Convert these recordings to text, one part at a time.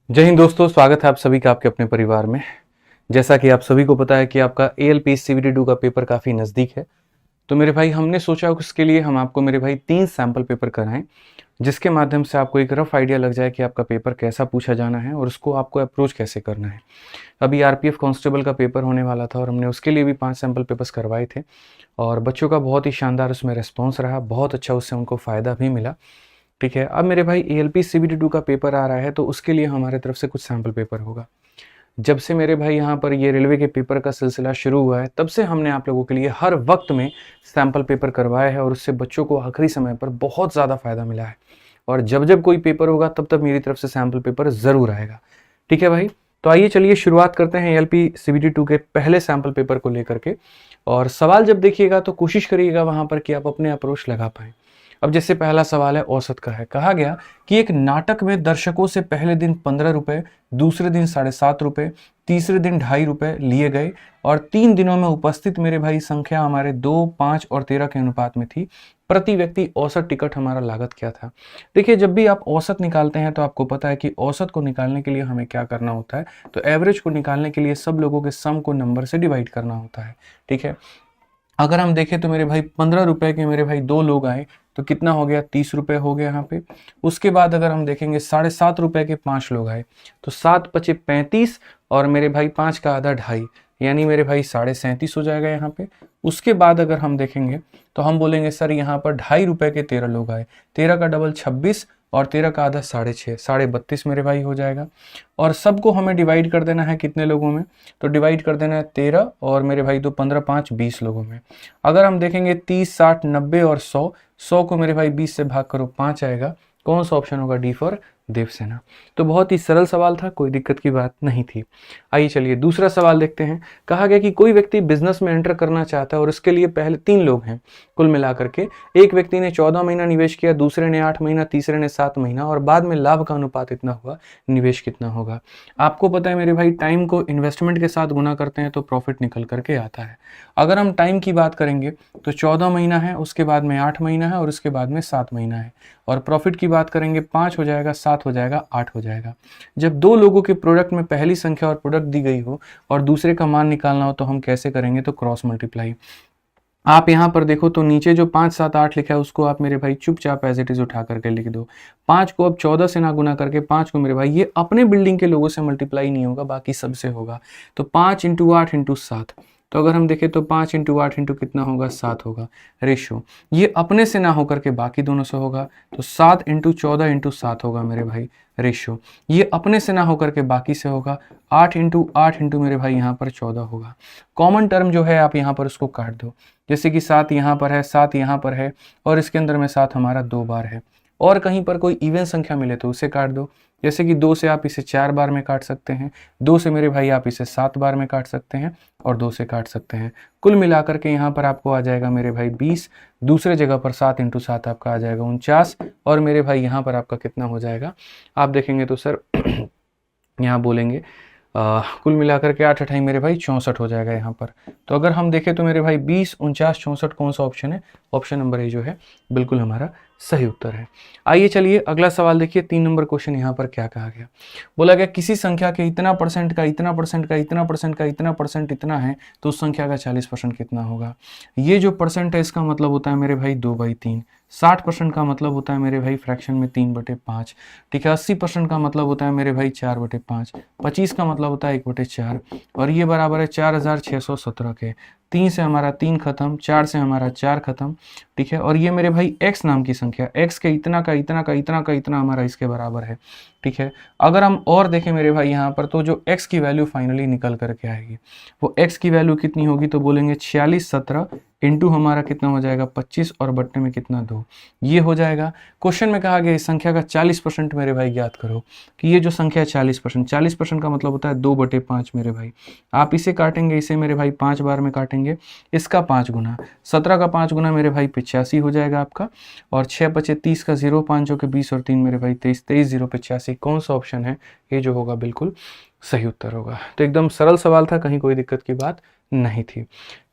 जय हिंद दोस्तों, स्वागत है आप सभी का आपके अपने परिवार में। जैसा कि आप सभी को पता है कि आपका एएलपी सीवीटी 2 का पेपर काफ़ी नज़दीक है। तो मेरे भाई हमने सोचा उसके लिए हम आपको मेरे भाई 3 सैम्पल पेपर कराएं, जिसके माध्यम से आपको एक रफ आइडिया लग जाए कि आपका पेपर कैसा पूछा जाना है और उसको आपको अप्रोच कैसे करना है। अभी आरपीएफ कांस्टेबल का पेपर होने वाला था और हमने उसके लिए भी 5 सैम्पल पेपर्स करवाए थे और बच्चों का बहुत ही शानदार उसमें रिस्पॉन्स रहा, बहुत अच्छा उससे उनको फ़ायदा भी मिला। ठीक है, अब मेरे भाई एएलपी सीवीटी 2 का पेपर आ रहा है तो उसके लिए हमारे तरफ से कुछ सैम्पल पेपर होगा। जब से मेरे भाई यहाँ पर ये रेलवे के पेपर का सिलसिला शुरू हुआ है तब से हमने आप लोगों के लिए हर वक्त में सैम्पल पेपर करवाया है और उससे बच्चों को आखिरी समय पर बहुत ज़्यादा फ़ायदा मिला है। और जब जब कोई पेपर होगा तब तब मेरी तरफ से सैम्पल पेपर ज़रूर आएगा। ठीक है भाई, तो आइए चलिए शुरुआत करते हैं एएलपी सीवीटी 2 के पहले सैम्पल पेपर को लेकर के। और सवाल जब देखिएगा तो कोशिश करिएगा वहाँ पर कि आप अपने अप्रोच लगा पाएँ। अब जैसे पहला सवाल है औसत का है। कहा गया कि एक नाटक में दर्शकों से पहले दिन 15 रुपए, दूसरे दिन 7.5 रुपए, तीसरे दिन 2.5 रुपए लिए गए और 3 दिनों में उपस्थित मेरे भाई संख्या हमारे 2, 5 और 13 के अनुपात में थी। प्रति व्यक्ति औसत टिकट हमारा लागत क्या था? देखिए, जब भी आप औसत निकालते हैं तो आपको पता है कि औसत को निकालने के लिए हमें क्या करना होता है। तो एवरेज को निकालने के लिए सब लोगों के सम को नंबर से डिवाइड करना होता है। ठीक है, अगर हम देखें तो मेरे भाई 15 रुपए के मेरे भाई 2 लोग आए तो कितना हो गया? 30 रुपए हो गया यहाँ पे। उसके बाद अगर हम देखेंगे 7.5 रुपए के 5 लोग आए तो 7 पचे 35 और मेरे भाई 5 का आधा 2.5, यानी मेरे भाई 37.5 हो जाएगा यहाँ पे। उसके बाद अगर हम देखेंगे तो हम बोलेंगे सर यहाँ पर 2.5 रुपए के 13 लोग आए, 13 का डबल 26 और 13 का आधा 6.5, 32.5 मेरे भाई हो जाएगा। और सबको हमें डिवाइड कर देना है कितने लोगों में? तो डिवाइड कर देना है 13 और मेरे भाई 2 15 5 20 लोगों में। अगर हम देखेंगे 30 60 90 और 100, 100 को मेरे भाई 20 से भाग करो 5 आएगा। कौन सा ऑप्शन होगा? D for Devsena. तो बहुत ही सरल सवाल था, कोई दिक्कत की बात नहीं थी। आइए चलिए दूसरा सवाल देखते हैं। कहा गया कि कोई व्यक्ति बिजनेस में एंटर करना चाहता है और इसके लिए पहले 3 लोग हैं कुल मिलाकर के। एक व्यक्ति ने 14 महीना निवेश किया, दूसरे ने 8 महीना, तीसरे ने 7 महीना और बाद में लाभ का अनुपात इतना हुआ, निवेश कितना होगा? आपको पता है मेरे भाई, टाइम को इन्वेस्टमेंट के साथ गुना करते हैं तो प्रॉफिट निकल करके आता है। अगर हम टाइम की बात करेंगे तो 14 महीना है, उसके बाद में 8 महीना है और उसके बाद में 7 महीना है। और प्रॉफिट की बात करेंगे 5 हो जाएगा, 7 हो जाएगा, 8 हो जाएगा। जब 2 लोगों के प्रोडक्ट में पहली संख्या और प्रोडक्ट दी गई हो और दूसरे का मान निकालना हो तो हम कैसे करेंगे? तो क्रॉस मल्टीप्लाई। आप यहाँ पर देखो तो नीचे जो 5 7 8 लिखा है उसको आप मेरे भाई चुपचाप एज इट इज उठा करके लिख दो। 5 को अब 14 से ना गुना करके 5 को मेरे भाई ये अपने बिल्डिंग के लोगों से मल्टीप्लाई नहीं होगा, बाकी सबसे होगा। तो 5 इंटू 8 इंटू 7। तो अगर हम देखें तो 5 इंटू 8 इंटू कितना होगा? 7 होगा। रेशो ये अपने से ना होकर के बाकी दोनों से होगा तो 7 इंटू 14 इंटू 7 होगा मेरे भाई। रेशो ये अपने से ना होकर के बाकी से होगा। 8 इंटू 8 इंटू मेरे भाई यहाँ पर 14 होगा। कॉमन टर्म जो है आप यहाँ पर उसको काट दो। जैसे कि 7 यहाँ पर है, 7 यहाँ पर है और इसके अंदर में 7 हमारा 2 बार है। और कहीं पर कोई इवन संख्या मिले तो उसे काट दो। जैसे कि 2 से आप इसे 4 बार में काट सकते हैं, 2 से मेरे भाई आप इसे 7 बार में काट सकते हैं और 2 से काट सकते हैं। कुल मिलाकर के यहाँ पर आपको आ जाएगा मेरे भाई 20। दूसरे जगह पर 7 इंटू 7 आपका आ जाएगा 49 और मेरे भाई यहाँ पर आपका कितना हो जाएगा? आप देखेंगे तो सर यहाँ बोलेंगे कुल मिलाकर के 8 अठाई मेरे भाई 64 हो जाएगा यहाँ पर। तो अगर हम देखें तो मेरे भाई 20 49 64 कौन सा ऑप्शन है? ऑप्शन नंबर ए जो है बिल्कुल हमारा सही उत्तर है। आइए चलिए अगला सवाल देखिए। 3 नंबर क्वेश्चन यहाँ पर क्या कहा गया? बोला गया किसी संख्या के इतना परसेंट का इतना परसेंट का इतना परसेंट का इतना परसेंट इतना है तो उस संख्या का 40% कितना होगा? ये जो परसेंट है इसका मतलब होता है मेरे भाई 2/3। 60% का मतलब होता है मेरे भाई फ्रैक्शन में 3/5। ठीक है, 80% का मतलब होता है मेरे भाई 4/5। 25 का मतलब होता है 1/4 और ये बराबर है 4617 के। 3 से हमारा 3 खत्म, 4 से हमारा 4 खत्म। ठीक है, और ये मेरे भाई x नाम की संख्या, x के इतना का इतना का इतना का इतना हमारा इसके बराबर है। ठीक है, अगर हम और देखें मेरे भाई यहाँ पर तो जो x की वैल्यू फाइनली निकल करके आएगी वो x की वैल्यू कितनी होगी? तो बोलेंगे 46 17 इंटू हमारा कितना हो जाएगा? 25 और बट्टे में कितना? 2। ये हो जाएगा। क्वेश्चन में कहा गया इस संख्या का 40% मेरे भाई ज्ञात करो। कि ये जो संख्या है 40%, 40% का मतलब होता है 2/5 मेरे भाई। आप इसे काटेंगे, इसे मेरे भाई 5 बार में काटेंगे, इसका 5 गुना, 17 का 5 गुना मेरे भाई 85 हो जाएगा आपका। और 6 बचे 30 का 0, 5 के 20 और 3 मेरे भाई 23, 23 0 85। कौन सा ऑप्शन है? ये जो होगा बिल्कुल सही उत्तर होगा। तो एकदम सरल सवाल था, कहीं कोई दिक्कत की बात नहीं थी।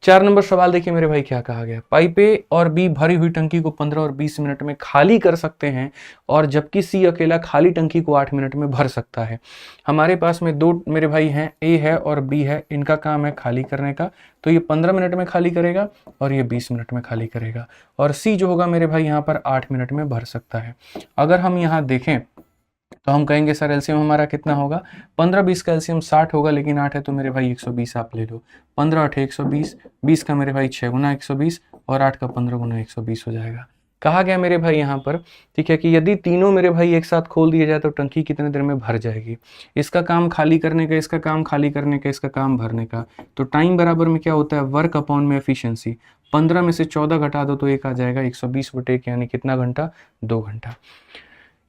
4 नंबर सवाल देखिए मेरे भाई क्या कहा गया, पाइप ए और बी भरी हुई टंकी को 15 और 20 मिनट में खाली कर सकते हैं और जबकि सी अकेला खाली टंकी को 8 मिनट में भर सकता है। हमारे पास में दो मेरे भाई हैं, ए है और बी है, इनका काम है खाली करने का, तो ये 15 मिनट में खाली करेगा और ये 20 मिनट में खाली करेगा, और सी जो होगा मेरे भाई यहाँ पर 8 मिनट में भर सकता है। अगर हम यहाँ देखें तो हम कहेंगे सर एलसीएम हमारा कितना होगा, 15-20 का एलसीएम 60 होगा, लेकिन 8 है तो मेरे भाई 120 आप ले लो, 15 8 120, 20 का मेरे भाई 6 गुना 120 और 8 का 15 गुना 120 हो जाएगा। कहा गया मेरे भाई यहाँ पर, ठीक है, कि यदि तीनों मेरे भाई एक साथ खोल दिए जाए तो टंकी कितने देर में भर जाएगी। इसका काम खाली करने का, इसका काम खाली करने का, इसका काम भरने का, तो टाइम बराबर में क्या होता है, वर्क अपॉन में एफिशिएंसी। 15 में से 14 घटा दो तो एक आ जाएगा 120/1, यानी कितना घंटा, 2 घंटा।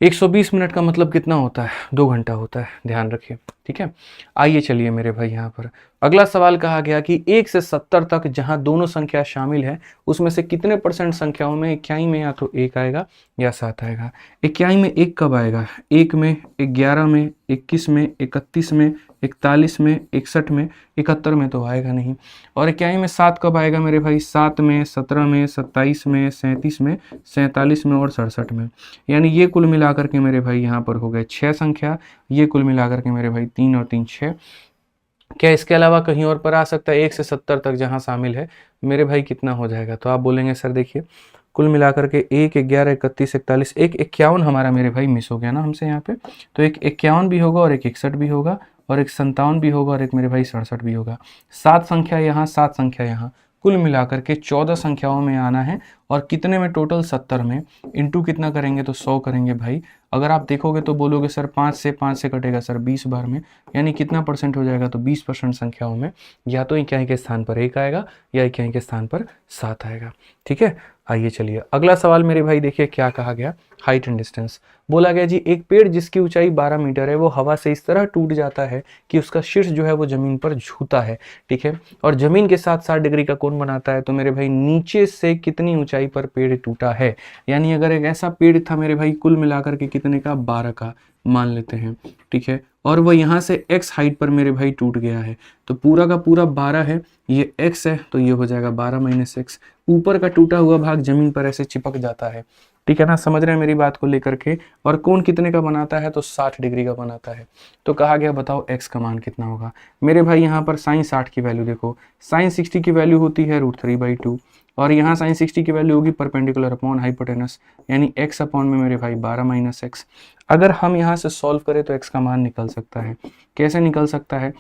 120 मिनट का मतलब कितना होता है, 2 घंटा होता है, ध्यान रखिए, ठीक है। आइए चलिए मेरे भाई यहाँ पर अगला सवाल कहा गया कि 1 से 70 तक जहाँ दोनों संख्या शामिल है उसमें से कितने % संख्याओं में इक्याई में या तो 1 आएगा या 7 आएगा। इक्याई में 1 कब आएगा, 1 में, 11 में, 21 में, 31 में, 41 में, 61 में, 71 में तो आएगा नहीं। और इक्याई में 7 कब आएगा मेरे भाई, 7 में, 17 में, 27 में, 37 में, 47 में और 67 में। यानी ये कुल मिलाकर के मेरे भाई यहाँ पर हो गए 6 संख्या, ये कुल मिलाकर के मेरे भाई 3 और 3 6। क्या इसके अलावा कहीं और पर आ सकता है, 1 से 70 तक जहाँ शामिल है मेरे भाई कितना हो जाएगा, तो आप बोलेंगे सर देखिए कुल मिलाकर के 1 11 31 41, एक 51 हमारा मेरे भाई मिस हो गया ना हमसे यहाँ पे, तो एक 51 भी होगा और एक 61 भी होगा और एक 57 भी होगा और एक मेरे भाई 67 भी होगा। 7 संख्या यहाँ, 7 संख्या यहाँ, कुल मिलाकर के 14 संख्याओं में आना है और कितने में, टोटल 70 में, इंटू कितना करेंगे तो 100 करेंगे भाई। अगर आप देखोगे तो बोलोगे सर 5 से कटेगा सर 20 बार में, यानी कितना % हो जाएगा, तो 20% संख्याओं में या तो इक्याई के स्थान पर 1 आएगा या इक्याई के स्थान पर 7 आएगा, ठीक है। आइए चलिए अगला सवाल मेरे भाई देखिए क्या कहा गया, हाइट एंड डिस्टेंस। बोला गया जी एक पेड़ जिसकी ऊंचाई 12 मीटर है वो हवा से इस तरह टूट जाता है कि उसका शीर्ष जो है वो जमीन पर झूता है, ठीक है, और जमीन के साथ 60 डिग्री का कोण बनाता है, तो मेरे भाई नीचे से कितनी ऊंचाई पर पेड़ टूटा है। यानी अगर एक ऐसा पेड़ था मेरे भाई कुल मिलाकर के कितने का, 12 का मान लेते हैं, ठीक है, और वह यहाँ से x हाइट पर मेरे भाई टूट गया है, तो पूरा का पूरा 12 है, ये x है, तो ये हो जाएगा 12 - x। ऊपर का टूटा हुआ भाग जमीन पर ऐसे चिपक जाता है, ठीक है ना, समझ रहे हैं मेरी बात को लेकर के। और कोण कितने का बनाता है, तो 60 डिग्री का बनाता है। तो कहा गया बताओ x का मान कितना होगा। मेरे भाई यहाँ पर साइन 60 की वैल्यू देखो, साइन 60 की वैल्यू होती है √3/2 और यहाँ साइन 60 की वैल्यू होगी परपेंडिकुलर अपॉन हाइपोटेनस, यानी x अपॉन में मेरे भाई 12 - x। अगर हम यहाँ से सॉल्व करें तो x का मान निकल सकता है। कैसे निकल सकता है,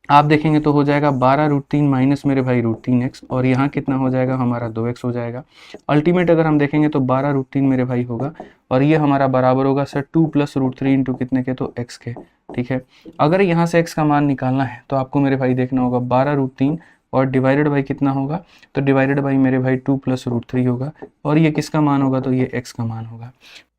आप देखेंगे तो हो जाएगा 12√3 माइनस मेरे भाई √3x, और यहाँ कितना हो जाएगा हमारा 2x हो जाएगा। अल्टीमेट अगर हम देखेंगे तो 12√3 मेरे भाई होगा और ये हमारा बराबर होगा सर 2 + √3 इंटू कितने के, तो x के, ठीक है। अगर यहाँ से x का मान निकालना है तो आपको मेरे भाई देखना होगा 12√3 और डिवाइडेड बाई कितना होगा, तो डिवाइडेड बाई मेरे भाई 2 + √3 होगा, और ये किसका मान होगा, तो ये x का मान होगा।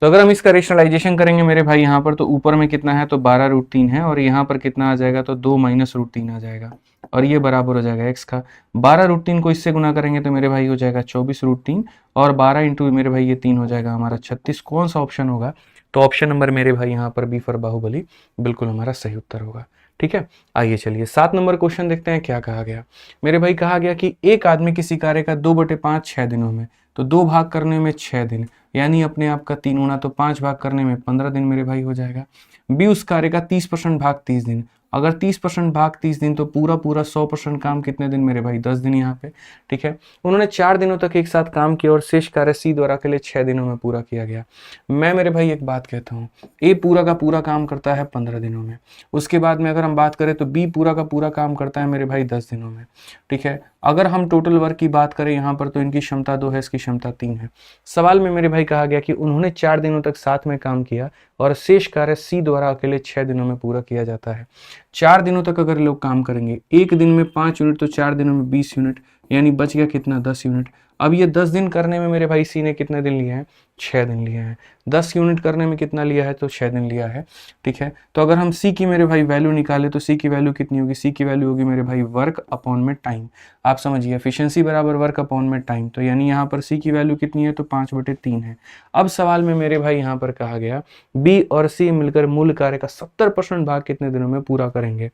तो अगर हम इसका रेशनलाइजेशन करेंगे मेरे भाई यहाँ पर, तो ऊपर में कितना है, तो 12√3 है और यहाँ पर कितना आ जाएगा, तो 2 - √3 आ जाएगा और ये बराबर हो जाएगा x का। 12√3 को इससे गुना करेंगे तो मेरे भाई हो जाएगा 24√3 और 12 इंटू मेरे भाई ये 3 हो जाएगा हमारा 36। कौन सा ऑप्शन होगा, तो ऑप्शन नंबर मेरे भाई यहाँ पर बी फॉर बाहुबली बिल्कुल हमारा सही उत्तर होगा, ठीक है। आइए चलिए 7 नंबर क्वेश्चन देखते हैं क्या कहा गया। मेरे भाई कहा गया कि एक आदमी किसी कार्य का 2/5 6 दिनों में, तो 2 भाग करने में 6 दिन, यानी अपने आप का 3 होना, तो 5 भाग करने में 15 दिन मेरे भाई हो जाएगा। बी उस कार्य का 30% भाग 30 दिन, अगर 30% भाग 30 दिन तो पूरा 100% काम कितने दिन मेरे भाई, 10 दिन यहाँ पे, ठीक है। उन्होंने 4 दिनों तक एक साथ काम किया और शेष कार्य सी द्वारा के लिए 6 दिनों में पूरा किया गया। मैं मेरे भाई एक बात कहता हूँ, ए पूरा का पूरा काम करता है 15 दिनों में, उसके बाद में अगर हम बात करें तो बी पूरा का पूरा काम करता है मेरे भाई 10 दिनों में, ठीक है। अगर हम टोटल वर्क की बात करें यहाँ पर तो इनकी क्षमता 2 है, इसकी क्षमता 3 है। सवाल में मेरे भाई कहा गया कि उन्होंने 4 दिनों तक साथ में काम किया और शेष कार्य सी द्वारा अकेले 6 दिनों में पूरा किया जाता है। 4 दिनों तक अगर लोग काम करेंगे, एक दिन में 5 यूनिट तो 4 दिनों में 20 यूनिट, यानी बच गया कितना, 10 यूनिट। अब ये 10 दिन करने में मेरे भाई सी ने कितने दिन लिए हैं, 6 दिन लिए हैं। 10 यूनिट करने में कितना लिया है, तो 6 दिन लिया है। ठीक है, तो अगर हम सी की मेरे भाई वैल्यू निकाले तो सी की वैल्यू कितनी होगी, सी की वैल्यू होगी मेरे भाई वर्क अपॉन में टाइम। आप समझिए एफिशिएंसी बराबर वर्क अपॉन में टाइम, तो यानी यहाँ पर सी की वैल्यू कितनी है, तो 5/3 है। अब सवाल में मेरे भाई यहाँ पर कहा गया बी और सी मिलकर मूल कार्य का 70% भाग कितने दिनों में पूरा करेंगे।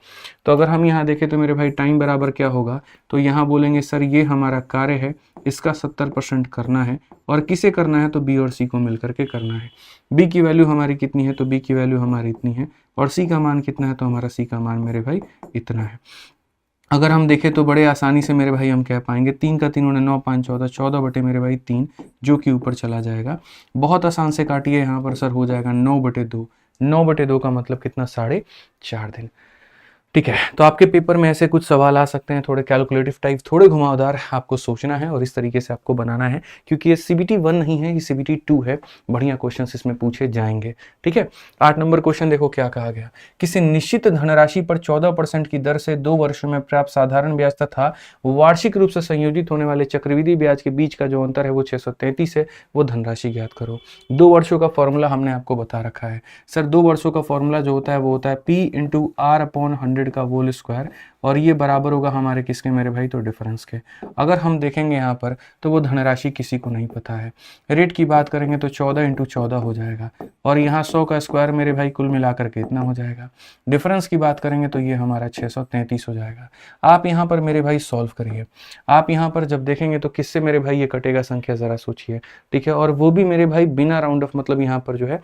तो अगर हम यहाँ देखें तो मेरे भाई टाइम बराबर क्या होगा, तो यहाँ बोलेंगे सर ये हमारा कार्य है, इसका 70% करना है, और किसे करना है, तो बी और सी को मिलकर के करना है। बी की वैल्यू हमारी कितनी है, तो बी की वैल्यू हमारी इतनी है, और सी का मान कितना है, तो हमारा सी का मान मेरे भाई इतना है। अगर हम देखें तो बड़े आसानी से मेरे भाई हम कह पाएंगे 3 का 3 9 5 14, 14 बटे मेरे भाई 3, जो कि ऊपर चला जाएगा। बहुत आसान से काटिए, यहाँ पर सर हो जाएगा 9/2। 9/2 का मतलब कितना, 4.5 दिन। ठीक है, तो आपके पेपर में ऐसे कुछ सवाल आ सकते हैं, थोड़े कैलकुलेटिव टाइप, थोड़े घुमावदार, आपको सोचना है और इस तरीके से आपको बनाना है, क्योंकि ये CBT 1 नहीं है, ये CBT 2 है। बढ़िया क्वेश्चंस इसमें पूछे जाएंगे। ठीक है, 8 नंबर क्वेश्चन देखो क्या कहा गया। किसी निश्चित धनराशि पर 14% की दर से 2 वर्षों में प्राप्त साधारण ब्याज तथा वार्षिक रूप से संयोजित होने वाले चक्रवृद्धि ब्याज के बीच का जो अंतर है वो 633 है, वो धनराशि ज्ञात करो। 2 वर्षों का फॉर्मूला हमने आपको बता रखा है। सर 2 वर्षों का फॉर्मूला जो होता है वो होता है P × R/100 का होल स्क्वायर, और ये बराबर होगा हमारे किसके मेरे भाई, तो डिफरेंस के। अगर हम देखेंगे यहाँ पर तो वो धनराशि किसी को नहीं पता है। रेट की बात करेंगे तो 14 × 14 हो जाएगा, और यहाँ 100 का स्क्वायर मेरे भाई कुल मिलाकर के इतना हो जाएगा। डिफरेंस की बात करेंगे तो ये हमारा 633 हो जाएगा। आप यहाँ पर मेरे भाई सॉल्व करिए। आप यहाँ पर जब देखेंगे तो किससे मेरे भाई ये कटेगा संख्या, जरा सोचिए। ठीक है, और वो भी मेरे भाई बिना राउंड ऑफ, मतलब यहाँ पर जो है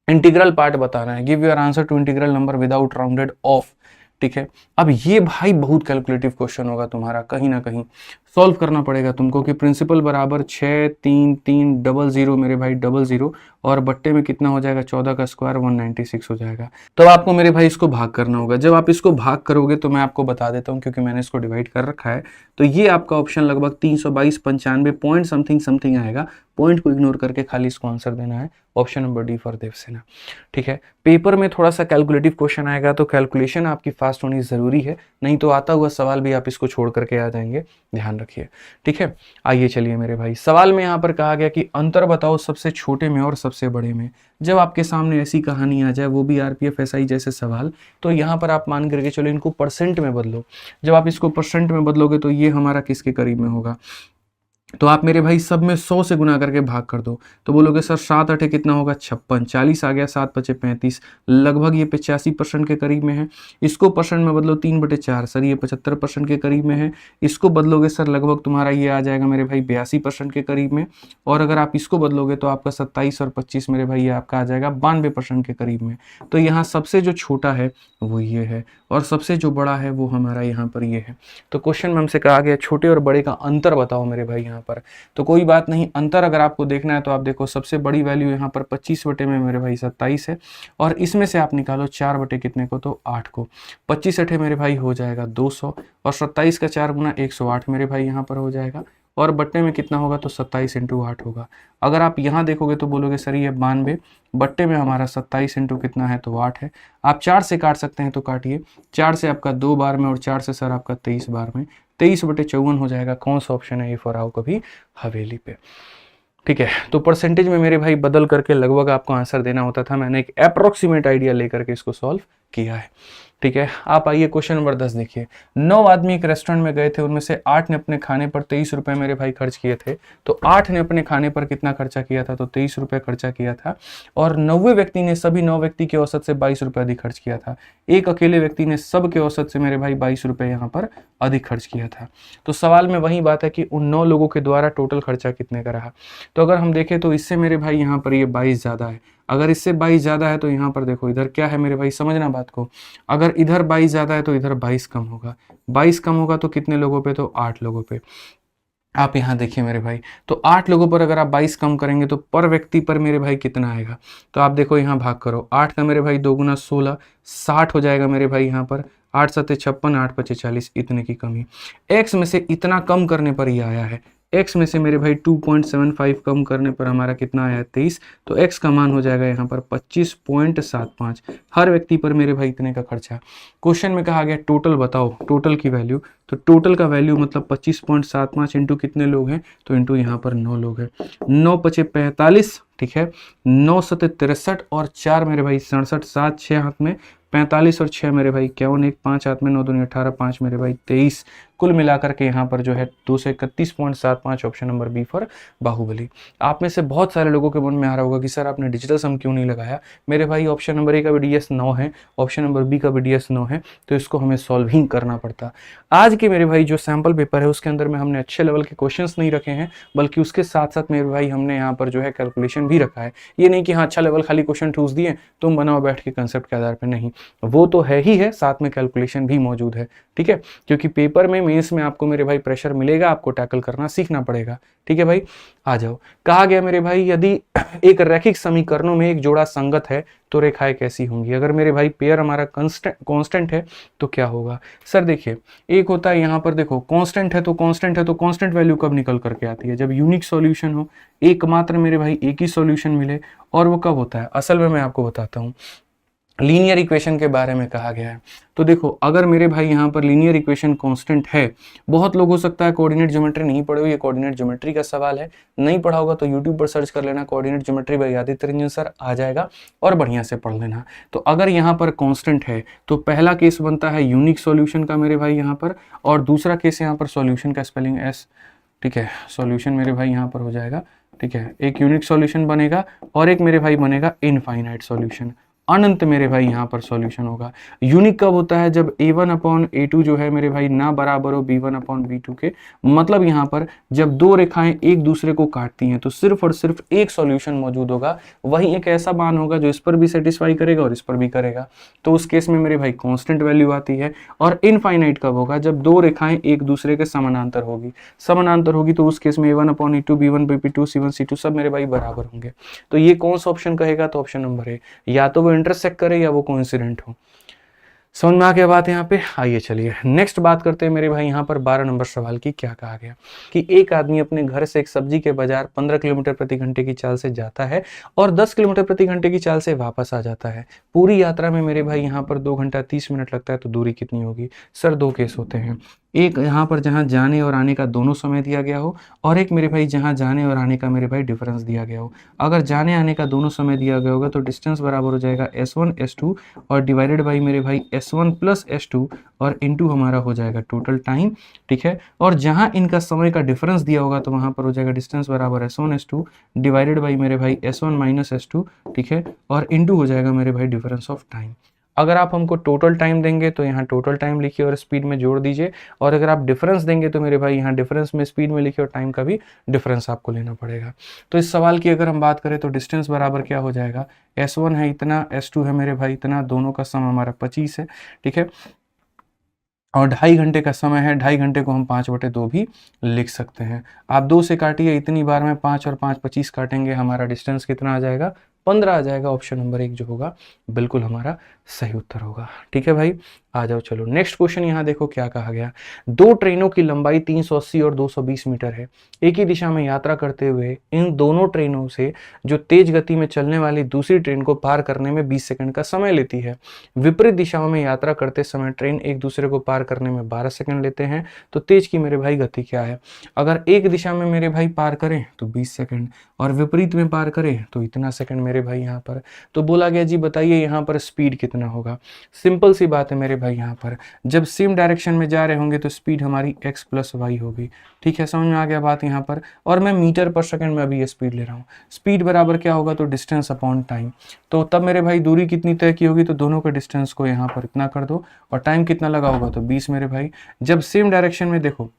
इंटीग्रल पार्ट बताना है। Give your answer to integral number without rounded off. ठीक है, अब ये भाई बहुत कैलकुलेटिव क्वेश्चन होगा तुम्हारा, कहीं ना कहीं सॉल्व करना पड़ेगा तुमको कि प्रिंसिपल बराबर 6 3 3 00 मेरे भाई 00, और बट्टे में कितना हो जाएगा, 14 का स्क्वायर 196 हो जाएगा। तो आपको मेरे भाई इसको भाग करना होगा। जब आप इसको भाग करोगे तो मैं आपको बता देता हूँ, क्योंकि मैंने इसको डिवाइड कर रखा है, तो ये आपका ऑप्शन लगभग 322 पॉइंट समथिंग आएगा। पॉइंट को इग्नोर करके खाली इसको आंसर देना है, option number D for Devsena. ठीक है, पेपर में थोड़ा सा कैलकुलेटिव क्वेश्चन आएगा तो कैलकुलेशन आपकी फास्ट होनी जरूरी है, नहीं तो आता हुआ सवाल भी आप इसको छोड़ करके आ जाएंगे, ध्यान रखिए। ठीक है, आइए चलिए मेरे भाई, सवाल में यहाँ पर कहा गया कि अंतर बताओ सबसे छोटे में और सबसे बड़े में। जब आपके सामने ऐसी कहानी आ जाए, वो भी RPF SI जैसे सवाल, तो यहाँ पर आप मान करके चलो इनको परसेंट में बदलो। जब आप इसको परसेंट में बदलोगे तो ये हमारा किसके करीब में होगा, तो आप मेरे भाई सब में 100 से गुना करके भाग कर दो, तो बोलोगे सर 7 8 कितना होगा, 56, 40 आ गया, 7 5 35, लगभग ये 85% के करीब में है। इसको परसेंट में बदलो 3/4, सर ये 75% के करीब में है। इसको बदलोगे सर लगभग तुम्हारा ये आ जाएगा मेरे भाई 82% के करीब में, और अगर आप इसको बदलोगे तो आपका 27 और 25 मेरे भाई ये आपका आ जाएगा 92% के करीब में। तो यहाँ सबसे जो छोटा है वो ये है, और सबसे जो बड़ा है वो हमारा यहाँ पर ये है। तो क्वेश्चन में हमसे कहा गया छोटे और बड़े का अंतर बताओ मेरे भाई यहाँ पर, तो कोई बात नहीं, अंतर अगर आपको देखना है तो आप देखो सबसे बड़ी वैल्यू यहाँ पर 25 बटे में मेरे भाई 27 है, और इसमें से आप निकालो 4 बटे कितने को, तो 8 को। 25 अठे मेरे भाई हो जाएगा 200, और 27 का 4 गुना 108 मेरे भाई यहाँ पर हो जाएगा, और बट्टे में कितना होगा, तो 27 × 8 होगा। अगर आप यहाँ देखोगे तो बोलोगे सर ये 92, बट्टे में हमारा 27 × कितना है, तो 8 है। आप 4 से काट सकते हैं तो काटिए, 4 से आपका 2 बार में, और 4 से सर आपका 23 बार में, 23/54 हो जाएगा। कौन सा ऑप्शन है, ये फॉर आओ कभी हवेली पे। ठीक है, तो परसेंटेज में मेरे भाई बदल करके लगभग आपको आंसर देना होता था, मैंने एक अप्रोक्सीमेट आइडिया लेकर के इसको सॉल्व किया है। ठीक है, आप आइए क्वेश्चन नंबर 10 देखिए। 9 आदमी एक रेस्टोरेंट में गए थे, उनमें से 8 ने अपने खाने पर 23 रुपए मेरे भाई खर्च किए थे। तो 8 ने अपने खाने पर कितना खर्चा किया था, तो 23 रुपए खर्चा किया था, और 90 व्यक्ति ने सभी 9 व्यक्ति के औसत से 22 रुपए अधिक खर्च किया था। एक अकेले व्यक्ति ने सब के औसत से मेरे भाई 22 रुपए यहाँ पर अधिक खर्च किया था। तो सवाल में वही बात है कि उन 9 लोगों के द्वारा टोटल खर्चा कितने का रहा। तो अगर हम देखें तो इससे मेरे भाई यहाँ पर ये 22 ज्यादा है, अगर इससे 22 ज्यादा है तो यहाँ पर देखो इधर क्या है मेरे भाई, समझना बात को, अगर इधर 22 ज्यादा है तो इधर 22 कम होगा। 22 कम होगा तो कितने लोगों पे, तो 8 लोगों पे। आप यहाँ देखिए मेरे भाई, तो 8 लोगों पर अगर आप 22 कम करेंगे तो पर व्यक्ति पर मेरे भाई कितना आएगा, तो आप देखो यहाँ भाग करो, 8 का मेरे भाई 2 गुना 16, 60 हो जाएगा मेरे भाई यहाँ पर। 8 7 56, 8 5 40, इतने की कमी। एक्स में से इतना कम करने पर ही आया है, x में से मेरे भाई 2.75 कम करने पर हमारा कितना आया 23, तो x का मान हो जाएगा यहाँ पर 25.75। हर व्यक्ति पर मेरे भाई इतने का खर्चा। क्वेश्चन में कहा गया टोटल बताओ, टोटल की वैल्यू, तो टोटल का वैल्यू मतलब 25.75 इंटू कितने लोग हैं, तो इंटू यहाँ पर 9 लोग हैं। 9 पचे 45, ठीक है, 9 सते 63 और 4 मेरे भाई 67, 7 6 हाथ में 45 और 6 मेरे भाई 51, 1 5 हाथ में 9 दूनी 18, 5 मेरे भाई 23, कुल मिलाकर के यहाँ पर जो है 231.75, option number B for Baahubali. आप में से बहुत सारे लोगों के मन में आ रहा होगा कि सर आपने डिजिटल सम क्यों नहीं लगाया। मेरे भाई ऑप्शन नंबर ए का भी DS 9 है, ऑप्शन नंबर बी का भी DS 9 है, तो इसको हमें सॉल्विंग करना पड़ता। आज के मेरे भाई जो सैम्पल पेपर है उसके अंदर में हमने अच्छे लेवल के क्वेश्चंस नहीं रखे हैं, बल्कि उसके साथ साथ मेरे भाई हमने यहाँ पर जो है कैलकुलेशन भी रखा है। ये नहीं कि हाँ अच्छा लेवल खाली क्वेश्चन ठूस दिए तुम बनाओ बैठ के कंसेप्ट के आधार पर, नहीं, वो तो है ही है, साथ में कैलकुलेशन भी मौजूद है, ठीक है, क्योंकि पेपर में मेंस में आपको मेरे भाई प्रेशर मिलेगा, आपको टैकल करना सीखना पड़ेगा, ठीक है भाई। आ जाओ, कहा गया मेरे भाई यदि एक रैखिक समीकरणों में एक जोड़ा संगत है तो रेखाएं कैसी होंगी। अगर मेरे भाई पेयर हमारा कांस्टेंट है तो क्या होगा। सर देखिए, एक होता है यहाँ पर देखो कांस्टेंट है तो कांस्टेंट वैल्यू कब निकल करके आती है, जब यूनिक सॉल्यूशन हो, एकमात्र मेरे भाई एक ही सॉल्यूशन मिले, और वो कब होता है, असल में मैं आपको बताता हूँ। लीनियर इक्वेशन के बारे में कहा गया है, तो देखो अगर मेरे भाई यहाँ पर लीनियर इक्वेशन कांस्टेंट है, बहुत लोग हो सकता है कोऑर्डिनेट ज्योमेट्री नहीं पढ़े हो, ये कोऑर्डिनेट ज्योमेट्री का सवाल है, नहीं पढ़ा होगा तो यूट्यूब पर सर्च कर लेना coordinate geometry by Aditya Ranjan sir, आ जाएगा और बढ़िया से पढ़ लेना। तो अगर यहाँ पर कांस्टेंट है तो पहला केस बनता है यूनिक सॉल्यूशन का मेरे भाई यहाँ पर, और दूसरा केस यहाँ पर सॉल्यूशन का स्पेलिंग एस, ठीक है, सॉल्यूशन मेरे भाई यहाँ पर हो जाएगा, ठीक है, एक यूनिक सॉल्यूशन बनेगा और एक मेरे भाई बनेगा इनफाइनाइट सॉल्यूशन, अनंत मेरे भाई यहाँ पर सॉल्यूशन होगा। यूनिक कब होता है, जब a1/a2 जो है मेरे भाई ना बराबर हो b1/b2 के, मतलब यहाँ पर जब दो रेखाएं एक दूसरे को काटती हैं तो सिर्फ और सिर्फ एक सॉल्यूशन मौजूद होगा, वही एक ऐसा मान होगा जो इस पर भी सेटिस्फाई करेगा और इस पर भी करेगा, तो उस केस में मेरे भाई कांस्टेंट वैल्यू आती है। और इनफाइनाइट कब होगा, जब दो रेखाएं एक दूसरे के समानांतर होगी तो उस केस में a1/a2 b1/b2 c1 c2 सब मेरे भाई बराबर होंगे। तो ये कौन सा ऑप्शन कहेगा, तो ऑप्शन नंबर ए, या तो वो इंटरसेक्ट करे या वो कोइंसिडेंट हो। समझ में आ गया बात यहाँ पे। आइए चलिए नेक्स्ट बात करते हैं मेरे भाई यहाँ पर 12 नंबर सवाल की। क्या कहा गया कि एक आदमी अपने घर से एक सब्जी के बाजार 15 किलोमीटर प्रति घंटे की चाल से जाता है और 10 किलोमीटर प्रति घंटे की चाल से वापस आ जाता है। पूरी यात्रा में मेरे भाई यहाँ पर 2 घंटा 30 मिनट लगता है, तो दूरी कितनी होगी। सर दो केस होते हैं, एक यहाँ पर जहाँ जाने और आने का दोनों समय दिया गया हो, और एक मेरे भाई जहाँ जाने और आने का मेरे भाई डिफरेंस दिया गया हो। अगर जाने आने का दोनों समय दिया गया होगा तो डिस्टेंस बराबर हो जाएगा S1 S2 और डिवाइडेड बाई मेरे भाई S1 प्लस S2 और इनटू हमारा हो जाएगा टोटल टाइम, ठीक है। और जहाँ इनका समय का डिफरेंस दिया होगा तो वहाँ पर हो जाएगा डिस्टेंस बराबर S1 S2 डिवाइडेड बाई मेरे भाई S1 माइनस S2, ठीक है, और इनटू हो जाएगा मेरे भाई डिफरेंस ऑफ टाइम। अगर आप हमको टोटल टाइम देंगे तो यहाँ टोटल टाइम लिखिए और स्पीड में जोड़ दीजिए, और अगर आप डिफरेंस देंगे तो मेरे भाई यहाँ डिफरेंस में स्पीड में लिखिए और टाइम का भी डिफरेंस आपको लेना पड़ेगा। तो इस सवाल की अगर हम बात करें तो डिस्टेंस बराबर क्या हो जाएगा, S1 है इतना, S2 है मेरे भाई इतना, दोनों का सम हमारा 25 है, ठीक है, और 2.5 घंटे का समय है। 2.5 घंटे को हम 5/2 भी लिख सकते हैं। आप 2 से काटिए, इतनी बार में 5 और 5 25 काटेंगे, हमारा डिस्टेंस कितना आ जाएगा, 15 आ जाएगा। ऑप्शन नंबर 1 जो होगा बिल्कुल हमारा सही उत्तर होगा, ठीक है भाई। आ जाओ चलो नेक्स्ट क्वेश्चन। यहाँ देखो क्या कहा गया, दो ट्रेनों की लंबाई 380 और 220 मीटर है। एक ही दिशा में यात्रा करते हुए इन दोनों ट्रेनों से जो तेज गति में चलने वाली दूसरी ट्रेन को पार करने में 20 सेकंड का समय लेती है। विपरीत दिशाओं में यात्रा करते समय ट्रेन एक दूसरे को पार करने में 12 सेकंड लेते हैं, तो तेज की मेरे भाई गति क्या है। अगर एक दिशा में मेरे भाई पार करें तो 20 सेकंड, और विपरीत में पार करें तो इतना सेकंड मेरे भाई यहाँ पर। तो बोला गया जी बताइए यहाँ पर स्पीड कितना होगा। सिंपल सी बात है मेरे भाई, यहाँ पर जब सेम डायरेक्शन में जा रहे होंगे तो स्पीड हमारी x प्लस वाई होगी, ठीक है, समझ में आ गया बात यहाँ पर। और मैं मीटर पर सेकंड में अभी ये स्पीड ले रहा हूँ। स्पीड बराबर क्या होगा, तो डिस्टेंस अपॉन टाइम। तो तब मेरे भाई दूरी कितनी तय की होगी, तो दोनों के डिस्टेंस को यहाँ पर इतना कर दो, और टाइम कितना लगा होगा, तो 20 मेरे भाई। जब सेम डायरेक्शन में, देखो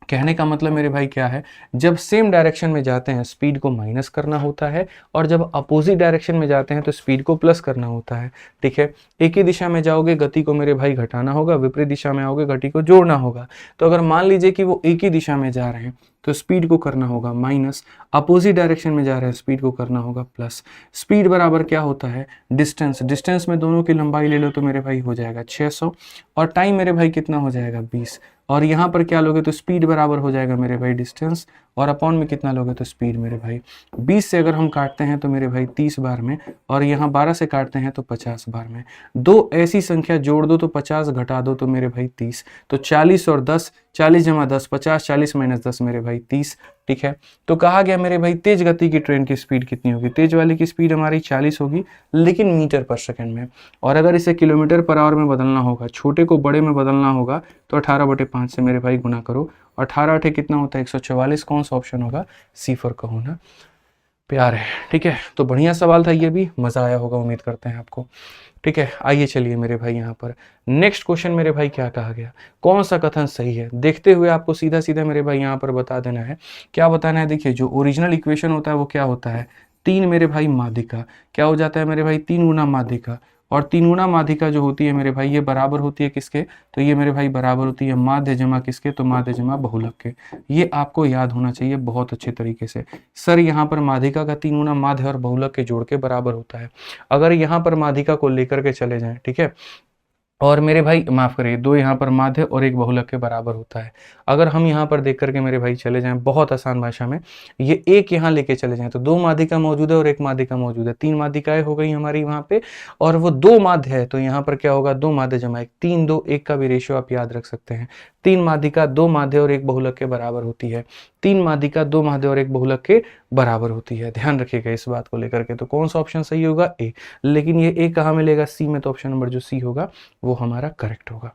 कहने का मतलब मेरे भाई क्या है, जब सेम डायरेक्शन में जाते हैं स्पीड को माइनस करना होता है, और जब अपोजिट डायरेक्शन में जाते हैं तो स्पीड को प्लस करना होता है, ठीक है। एक ही दिशा में जाओगे गति को मेरे भाई घटाना होगा, विपरीत दिशा में आओगे गति को जोड़ना होगा। तो अगर मान लीजिए कि वो एक ही दिशा में जा रहे हैं तो स्पीड को करना होगा माइनस, अपोजिट डायरेक्शन में जा रहे हैं स्पीड को करना होगा प्लस। स्पीड बराबर क्या होता है, डिस्टेंस। डिस्टेंस में दोनों की लंबाई ले लो तो मेरे भाई हो जाएगा 600, और टाइम मेरे भाई कितना हो जाएगा 20, और यहाँ पर क्या लोगे तो स्पीड बराबर हो जाएगा मेरे भाई डिस्टेंस, और अपॉन में कितना लोगे तो स्पीड मेरे भाई। 20 से अगर हम काटते हैं तो मेरे भाई 30 बार में, और यहाँ 12 से काटते हैं तो 50 बार में। दो ऐसी संख्या जोड़ दो तो 50 घटा दो तो मेरे भाई 30, तो 40 और 10, 40 जमा 10 50, 40 माइनस 10 मेरे भाई 30। ठीक है, तो कहा गया मेरे भाई तेज गति की ट्रेन की स्पीड कितनी होगी। तेज वाली की स्पीड हमारी 40 होगी, लेकिन मीटर पर सेकंड में, और अगर इसे किलोमीटर पर आवर में बदलना होगा, छोटे को बड़े में बदलना होगा, तो 18/5 से मेरे भाई गुना करो। 18 8 कितना होता है 144। कौन सा ऑप्शन होगा, सी फॉर कहो ना प्यार है। ठीक है, तो बढ़िया सवाल था ये भी, मजा आया होगा उम्मीद करते हैं आपको। ठीक है, आइए चलिए मेरे भाई यहाँ पर नेक्स्ट क्वेश्चन मेरे भाई क्या कहा गया, कौन सा कथन सही है, देखते हुए आपको सीधा सीधा मेरे भाई यहाँ पर बता देना है। क्या बताना है, देखिए जो ओरिजिनल इक्वेशन होता है वो क्या होता है, 3 मेरे भाई माध्यिका, क्या हो जाता है मेरे भाई 3 गुना माध्यिका, और 3 गुना माध्यिका जो होती है मेरे भाई ये बराबर होती है किसके, तो ये मेरे भाई बराबर होती है माध्य जमा किसके, तो माध्य जमा बहुलक के। ये आपको याद होना चाहिए बहुत अच्छे तरीके से। सर यहाँ पर माध्यिका का 3 गुना माध्य और बहुलक के जोड़ के बराबर होता है। अगर यहाँ पर माध्यिका को लेकर के चले जाएं, ठीक है, और मेरे भाई माफ करिए, 2 यहाँ पर माध्य और 1 बहुलक के बराबर होता है। अगर हम यहाँ पर देख करके मेरे भाई चले जाएं बहुत आसान भाषा में, ये एक यहाँ लेके चले जाएं तो 2 माध्यिका मौजूद है और 1 माध्यिका मौजूद है, 3 माध्यिकाएं हो गई हमारी वहां पे, और वो 2 माध्य है, तो यहाँ पर क्या होगा 2 माध्य जमा 1, 3 2 1 का भी रेशियो आप याद रख सकते हैं। 3 माध्यिका 2 माध्य और 1 बहुलक के बराबर होती है, 3 माध्यिका 2 माध्य और 1 बहुलक के बराबर होती है। ध्यान रखिएगा इस बात को लेकर के। तो कौन सा ऑप्शन सही होगा, ए। लेकिन ये ए कहाँ मिलेगा, सी में, तो ऑप्शन नंबर जो सी होगा वो हमारा करेक्ट होगा।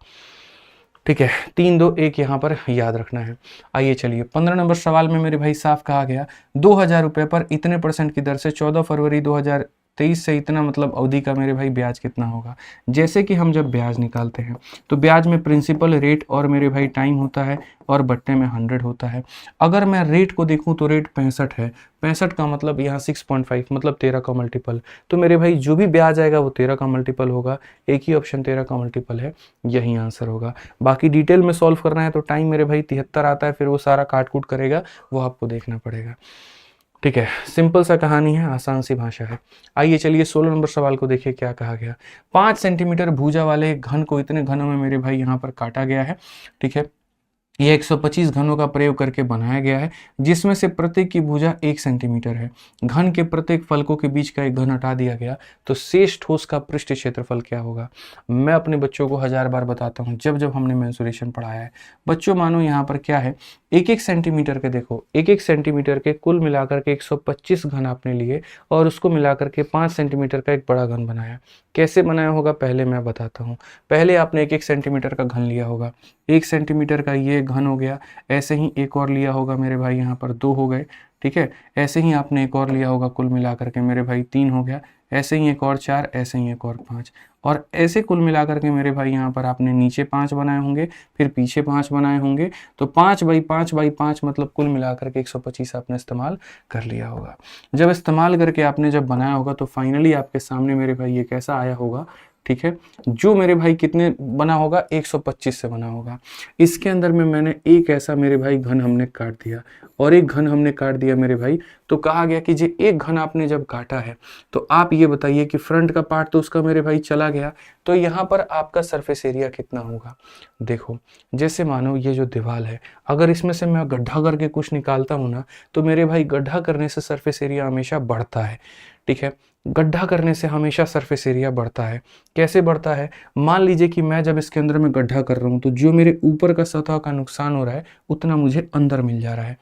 ठीक है, 3 2 1 यहाँ पर याद रखना है। आइए चलिए 15 नंबर सवाल में मेरे भाई साफ कहा गया 2000 रुपये पर इतने % की दर से 14 फरवरी 2023 से इतना मतलब अवधि का मेरे भाई ब्याज कितना होगा। जैसे कि हम जब ब्याज निकालते हैं तो ब्याज में प्रिंसिपल रेट और मेरे भाई टाइम होता है, और बट्टे में 100 होता है। अगर मैं रेट को देखूं तो रेट 65 है, 65 का मतलब यहाँ 6.5 मतलब 13 का मल्टीपल, तो मेरे भाई जो भी ब्याज आएगा वो 13 का मल्टीपल होगा। एक ही ऑप्शन 13 का मल्टीपल है, यही आंसर होगा। बाकी डिटेल में सॉल्व करना है तो टाइम मेरे भाई 73 आता है, फिर वो सारा काट कूट करेगा, वो आपको देखना पड़ेगा। ठीक है, सिंपल सा कहानी है, आसान सी भाषा है। आइए चलिए 16 नंबर सवाल को देखिए क्या कहा गया। 5 सेंटीमीटर भुजा वाले घन को इतने घनों में मेरे भाई यहाँ पर काटा गया है। ठीक है, यह 125 घनों का प्रयोग करके बनाया गया है, जिसमें से प्रत्येक की भुजा 1 सेंटीमीटर है। घन के प्रत्येक फलकों के बीच का एक घन हटा दिया गया, तो शेष ठोस का पृष्ठ क्षेत्रफल क्या होगा। मैं अपने बच्चों को 1000 बार बताता हूँ जब जब हमने मेंसुरेशन पढ़ाया है। बच्चों मानो यहाँ पर क्या है, 1-1 सेंटीमीटर के, देखो 1-1 सेंटीमीटर के कुल मिलाकर के 125 घन आपने लिए, और उसको मिलाकर के 5 सेंटीमीटर का एक बड़ा घन बनाया। कैसे बनाया होगा पहले मैं बताता हूँ। पहले आपने 1-1 सेंटीमीटर का घन लिया होगा, 1 सेंटीमीटर का ये घन हो गया, ऐसे ही एक और लिया होगा मेरे भाई यहाँ पर 2 हो गए। ठीक है, ऐसे ही आपने एक और लिया होगा, कुल मिलाकर के मेरे भाई 3 हो गया, ऐसे ही एक और 4, ऐसे ही एक और 5, और ऐसे कुल मिलाकर के मेरे भाई यहाँ पर आपने नीचे 5 बनाए होंगे, फिर पीछे 5 बनाए होंगे, तो 5/5/5 मतलब कुल मिलाकर के 125 आपने इस्तेमाल कर लिया होगा। जब इस्तेमाल करके आपने जब बनाया होगा तो फाइनली आपके सामने मेरे भाई ये कैसा आया होगा। ठीक है, जो मेरे भाई कितने बना होगा, 125 से बना होगा। इसके अंदर में मैंने एक ऐसा मेरे भाई घन हमने काट दिया, और एक घन हमने काट दिया मेरे भाई, तो कहा गया कि जे एक घन आपने जब काटा है तो आप ये बताइए कि फ्रंट का पार्ट तो उसका मेरे भाई चला गया, तो यहाँ पर आपका सरफेस एरिया कितना होगा। देखो जैसे मानो ये जो दीवार है, अगर इसमें से मैं गड्ढा करके कुछ निकालता हूँ ना, तो मेरे भाई गड्ढा करने से सरफेस एरिया हमेशा बढ़ता है। ठीक है, गड्ढा करने से हमेशा सरफेस एरिया बढ़ता है। कैसे बढ़ता है, मान लीजिए कि मैं जब इसके अंदर में गड्ढा कर रहा हूँ तो जो मेरे ऊपर का सतह का नुकसान हो रहा है उतना मुझे अंदर मिल जा रहा है।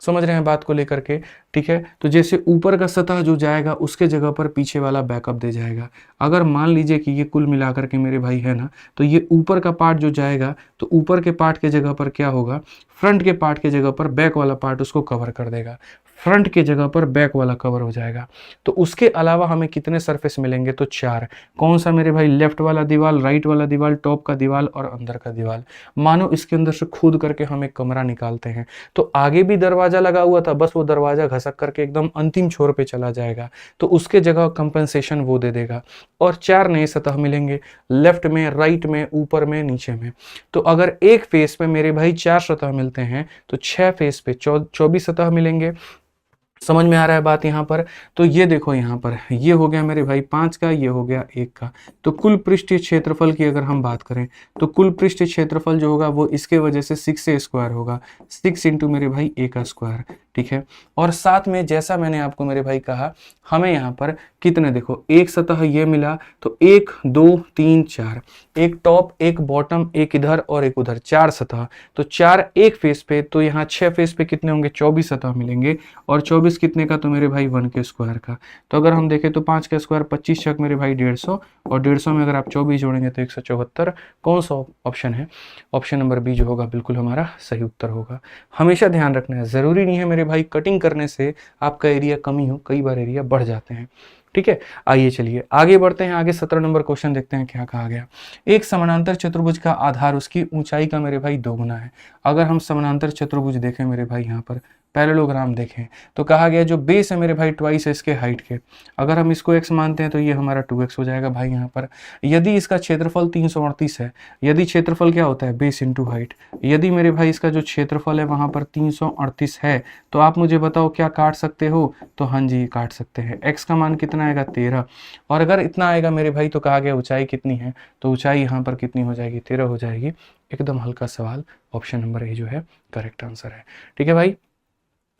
समझ रहे हैं बात को लेकर के। ठीक है, तो जैसे ऊपर का सतह जो जाएगा उसके जगह पर पीछे वाला बैकअप दे जाएगा। अगर मान लीजिए कि ये कुल मिलाकर के मेरे भाई है ना, तो ये ऊपर का पार्ट जो जाएगा तो ऊपर के पार्ट के जगह पर क्या होगा, फ्रंट के पार्ट के जगह पर बैक वाला पार्ट उसको कवर कर देगा, फ्रंट के जगह पर बैक वाला कवर हो जाएगा। तो उसके अलावा हमें कितने सरफेस मिलेंगे, तो 4। कौन सा मेरे भाई, लेफ्ट वाला दीवार, राइट वाला दीवार, टॉप का दीवार और अंदर का दीवार। मानो इसके अंदर से खोद करके हम एक कमरा निकालते हैं, तो आगे भी दरवाजा लगा हुआ था, बस वो दरवाजा घसक करके एकदम अंतिम छोर पे चला जाएगा, तो उसके जगह कंपनसेशन वो दे देगा, और 4 नए सतह मिलेंगे, लेफ्ट में, राइट में, ऊपर में, नीचे में। तो अगर एक फेस पे मेरे भाई 4 सतह मिलते हैं तो 6 फेस पे 24 सतह मिलेंगे। समझ में आ रहा है बात यहाँ पर। तो ये देखो यहाँ पर ये हो गया मेरे भाई 5 का, ये हो गया 1 का। तो कुल पृष्ठीय क्षेत्रफल की अगर हम बात करें तो कुल पृष्ठीय क्षेत्रफल जो होगा वो इसके वजह से 6 से स्क्वायर होगा, 6 इंटू मेरे भाई a का स्क्वायर, ठीक है। और साथ में जैसा मैंने आपको मेरे भाई कहा, हमें यहाँ पर कितने देखो एक सतह ये मिला, तो 1 2 3 4, एक टॉप एक बॉटम एक इधर और एक उधर, 4 सतह। तो 4 एक फेस पे, तो यहाँ 6 फेस पे कितने होंगे, 24 सतह मिलेंगे। और 24 कितने का, तो मेरे भाई 1 के स्क्वायर का। तो अगर हम देखें तो 5 का स्क्वायर 25 छक मेरे भाई 150, और 150 में अगर आप 24 जोड़ेंगे तो 174। कौन सा ऑप्शन है, ऑप्शन नंबर बी जो होगा बिल्कुल हमारा सही उत्तर होगा। हमेशा ध्यान रखना है, जरूरी नहीं है मेरे भाई कटिंग करने से आपका एरिया कम ही हो, कई बार एरिया बढ़ जाते हैं, ठीक है। आइए चलिए आगे बढ़ते हैं, आगे 17 नंबर क्वेश्चन देखते हैं क्या कहा गया। एक समानांतर चतुर्भुज का आधार उसकी ऊंचाई का मेरे भाई दोगुना है। अगर हम समानांतर चतुर्भुज देखें मेरे भाई, यहाँ पर पैरेललोग्राम देखें, तो कहा गया जो बेस है मेरे भाई ट्वाइस है इसके हाइट के। अगर हम इसको x मानते हैं तो ये हमारा 2x हो जाएगा भाई यहाँ पर। यदि इसका क्षेत्रफल 338 है, यदि क्षेत्रफल क्या होता है, बेस इंटू हाइट, यदि मेरे भाई इसका जो क्षेत्रफल है वहां पर 338 है, तो आप मुझे बताओ क्या काट सकते हो, तो हाँ जी काट सकते हैं। x का मान कितना आएगा, 13। और अगर इतना आएगा मेरे भाई तो कहा गया ऊंचाई कितनी है, तो ऊंचाई यहाँ पर कितनी हो जाएगी, 13 हो जाएगी। एकदम हल्का सवाल, ऑप्शन नंबर ए जो है करेक्ट आंसर है, ठीक है भाई।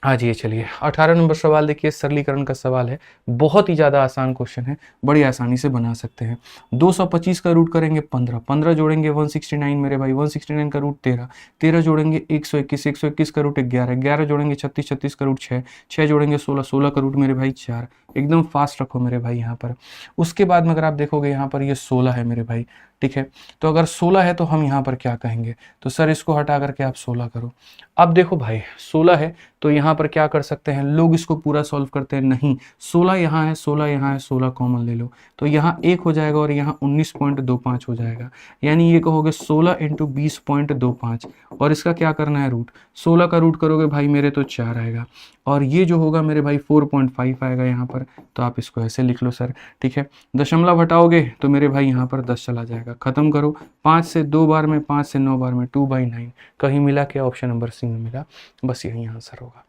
आज ये चलिए 18 नंबर सवाल देखिए, सरलीकरण का सवाल है, बहुत ही ज़्यादा आसान क्वेश्चन है, बड़ी आसानी से बना सकते हैं। 225 का रूट करेंगे 15, 15 जोड़ेंगे 169 मेरे भाई, 169 का रूट 13, 13 जोड़ेंगे 121, 121 का रूट 11, 11 जोड़ेंगे 36, 36 का रूट 6, 6 जोड़ेंगे 16, 16 का रूट मेरे भाई 4। एकदम फास्ट रखो मेरे भाई यहाँ पर। उसके बाद में अगर आप देखोगे यहाँ पर ये 16 है मेरे भाई, ठीक है। तो अगर 16 है तो हम यहाँ पर क्या कहेंगे, तो सर इसको हटा करके आप 16 करो। अब देखो भाई 16 है तो यहाँ पर क्या कर सकते हैं, लोग इसको पूरा सॉल्व करते हैं, नहीं 16 यहाँ है, 16 यहाँ है, 16 कॉमन ले लो, तो यहाँ 1 हो जाएगा और यहाँ 19.25 हो जाएगा। यानी ये कहोगे 16 इंटू 20.25, और इसका क्या करना है रूट, 16 का रूट करोगे भाई मेरे तो 4 आएगा, और ये जो होगा मेरे भाई 4.5 आएगा यहाँ पर। तो आप इसको ऐसे लिख लो सर, ठीक है। दशमलव हटाओगे तो मेरे भाई यहाँ पर 10 चला जाएगा, खत्म करो। 5 से 2 बार में, 5 से 9 बार में, 2/9 कहीं मिला क्या, ऑप्शन नंबर सी में मिला, बस यही आंसर होगा,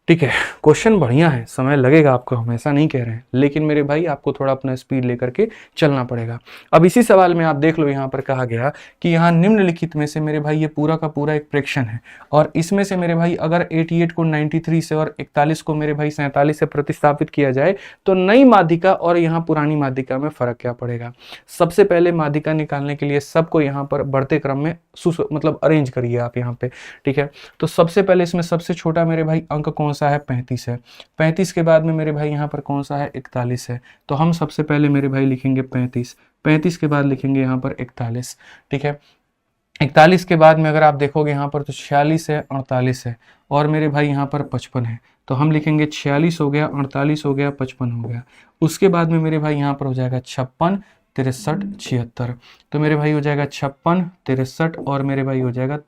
ठीक है। क्वेश्चन बढ़िया है, समय लगेगा आपको, हम ऐसा नहीं कह रहे हैं, लेकिन मेरे भाई आपको थोड़ा अपना स्पीड लेकर के चलना पड़ेगा। अब इसी सवाल में आप देख लो, यहाँ पर कहा गया कि यहाँ निम्नलिखित में से मेरे भाई ये पूरा का पूरा एक फ्रैक्शन है, और इसमें से मेरे भाई अगर 88 को 93 से और 41 को मेरे भाई 47 से प्रतिस्थापित किया जाए तो नई माध्यिका और यहाँ पुरानी माध्यिका में फर्क क्या पड़ेगा। सबसे पहले माध्यिका निकालने के लिए सबको यहाँ पर बढ़ते क्रम में मतलब अरेंज करिए आप यहाँ पे, ठीक है। तो सबसे पहले इसमें सबसे छोटा मेरे भाई अंक कौन सा है, 35 है। 35 के बाद में मेरे भाई यहाँ पर कौन सा है, 41 है। तो हम सबसे पहले मेरे भाई लिखेंगे 35, 35 के बाद लिखेंगे यहाँ पर 41, ठीक है। 41 के बाद में अगर आप देखोगे यहाँ पर तो 46 है, 48 है, और मेरे भाई यहाँ पर 55 है। तो हम लिखेंगे 46 हो गया, 48 हो गया, 55 हो गया। उसके बाद में मेरे भाई यहाँ पर हो जाएगा 56, 63, 76। तो मेरे भाई हो जाएगा 56, 63 और मेरे भाई हो जाएगा,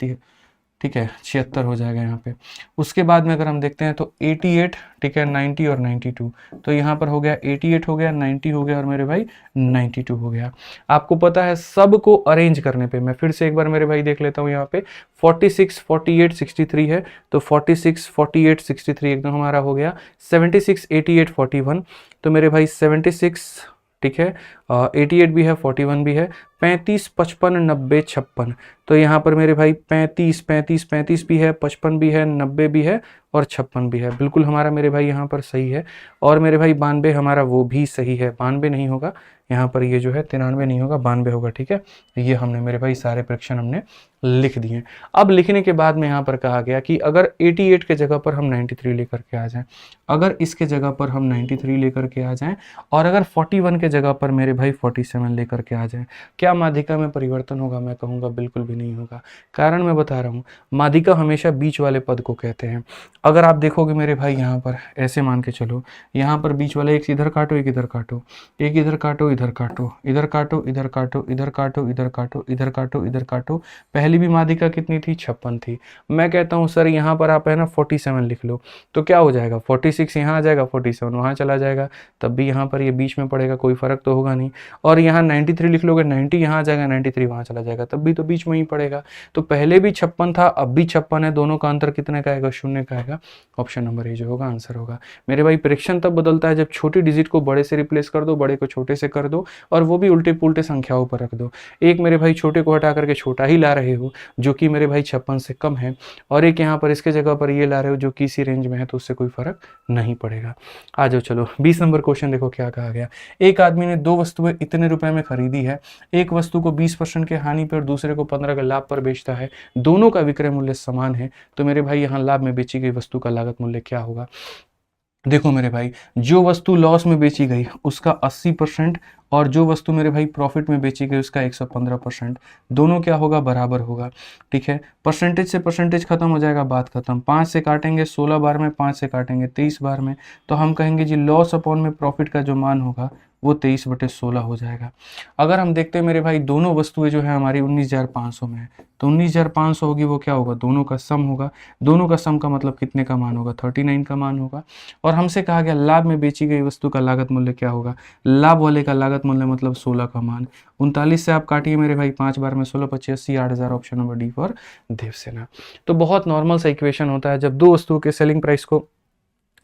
ठीक है, 76 हो जाएगा यहाँ पे। उसके बाद में अगर हम देखते हैं तो 88, ठीक है, 90 और 92। तो यहाँ पर हो गया 88 हो गया, 90 हो गया और मेरे भाई 92 हो गया। आपको पता है सबको अरेंज करने पे, मैं फिर से एक बार मेरे भाई देख लेता हूँ यहाँ पे 46, 48, 63 है, तो 46, 48, 63 एकदम हमारा हो गया। 76, 88, 41, तो मेरे भाई 76, ठीक है, 88 भी है, 41 भी है, 35, 55, 90, 56। तो यहाँ पर मेरे भाई 35, 35, 35 भी है, 55 भी है, 90 भी है और 56 भी है। बिल्कुल हमारा मेरे भाई यहाँ पर सही है। और मेरे भाई 92 हमारा वो भी सही है, 92 नहीं होगा यहाँ पर, ये जो है 93 नहीं होगा, 92 होगा, ठीक है। ये हमने मेरे भाई सारे फ्रैक्शन हमने लिख दिए। अब लिखने के बाद में यहाँ पर कहा गया कि अगर 88 के जगह पर हम 93 लेकर के आ जाएं, अगर इसके जगह पर हम 93 लेकर के आ जाएं, और अगर 41 के जगह पर मेरे भाई 47 लेकर के आ जाएं, क्या माध्यिका में परिवर्तन होगा? मैं कहूँगा बिल्कुल भी नहीं होगा। कारण मैं बता रहा हूँ, माध्यिका हमेशा बीच वाले पद को कहते हैं। अगर आप देखोगे मेरे भाई यहाँ पर ऐसे मान के चलो, यहाँ पर बीच वाला एक इधर काटो, एक इधर काटो, एक इधर काटो, इधर काटो, इधर काटो, इधर काटो, इधर काटो, इधर काटो, इधर काटो, इधर काटो। पहली भी माध्यिका कितनी थी? 56 थी। मैं कहता हूँ सर यहाँ पर आप है ना 47 लिख लो, तो क्या हो जाएगा? 46 यहाँ आ जाएगा, 47 वहाँ चला जाएगा, तब भी यहाँ पर ये बीच में पड़ेगा, कोई फर्क तो होगा नहीं। नहीं, और यहाँ 93 लिख लोगे, 90 यहाँ आ जाएगा, 93 वहाँ चला जाएगा, तब भी तो बीच में ही पड़ेगा। तो पहले भी 56 था, अब भी 56 है, दोनों का अंतर कितने का आएगा, 0 का आएगा। ऑप्शन नंबर ए जो होगा आंसर होगा। मेरे भाई प्रेक्षण तब बदलता है जब छोटी डिजिट को बड़े से रिप्लेस कर दो, बड़े को छोटे से कर दो, और वो भी उल्टे पुल्टे संख्याओं पर रख दो। एक मेरे भाई छोटे को हटा करके छोटा ही ला रहे हो जो कि मेरे भाई 56 से कम है, और एक यहाँ पर इसके जगह पर ये ला रहे हो जो कि इसी रेंज में है, तो उससे कोई फर्क नहीं पड़ेगा। आ जाओ चलो 20 नंबर क्वेश्चन देखो क्या कहा गया। एक आदमी ने 2 वस्तुएं इतने रुपए में खरीदी है, एक वस्तु को 20% के हानि पर, दूसरे को 15 के लाभ पर बेचता है, दोनों का विक्रय मूल्य समान है, तो मेरे भाई यहाँ लाभ में बेची गई वस्तु का लागत मूल्य क्या होगा। देखो मेरे भाई, जो वस्तु लॉस में बेची गई उसका 80%, और जो वस्तु मेरे भाई प्रॉफिट में बेची गई उसका 115%, दोनों क्या होगा, बराबर होगा। ठीक है, परसेंटेज से परसेंटेज खत्म हो जाएगा, बात खत्म। 5 से काटेंगे 16 बार में, 5 से काटेंगे 23 बार में, तो हम कहेंगे जी लॉस अपॉन में प्रॉफिट का जो मान होगा वो 23/16 हो जाएगा। अगर हम देखते हैं मेरे भाई दोनों वस्तुएं जो है हमारी 19,500 में है, तो 19,500 होगी, वो क्या होगा, दोनों का सम होगा। दोनों का सम का मतलब कितने का मान होगा, 39 का मान होगा। और हमसे कहा गया लाभ में बेची गई वस्तु का लागत मूल्य क्या होगा, लाभ वाले का लागत मूल्य मतलब 16 का मान। 39 से आप काटिए मेरे भाई 5 बार में, 16 25 80, 8,000, option number D for Devsena. तो बहुत नॉर्मल सा इक्वेशन होता है, जब दो वस्तुओं के सेलिंग प्राइस को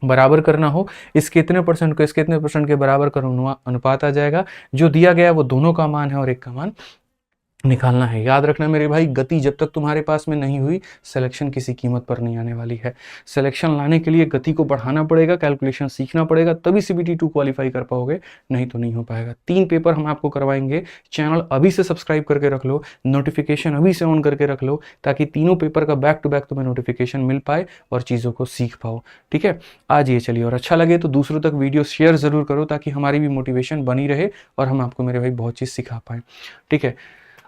बराबर करना हो, इसके इतने परसेंट को इसके इतने परसेंट के बराबर करो, अनुपात आ जाएगा। जो दिया गया है वो दोनों का मान है और एक का मान निकालना है। याद रखना मेरे भाई, गति जब तक तुम्हारे पास में नहीं हुई, सिलेक्शन किसी कीमत पर नहीं आने वाली है। सिलेक्शन लाने के लिए गति को बढ़ाना पड़ेगा, कैलकुलेशन सीखना पड़ेगा, तभी CBT 2 क्वालिफाई कर पाओगे, नहीं तो नहीं हो पाएगा। 3 पेपर हम आपको करवाएंगे, चैनल अभी से सब्सक्राइब करके रख लो, नोटिफिकेशन अभी से ऑन करके रख लो, ताकि तीनों पेपर का बैक टू बैक तुम्हें नोटिफिकेशन मिल पाए और चीज़ों को सीख पाओ। ठीक है, आज ये चलिए, और अच्छा लगे तो दूसरों तक वीडियो शेयर जरूर करो, ताकि हमारी भी मोटिवेशन बनी रहे और हम आपको मेरे भाई बहुत चीज़ सिखा पाएँ। ठीक है,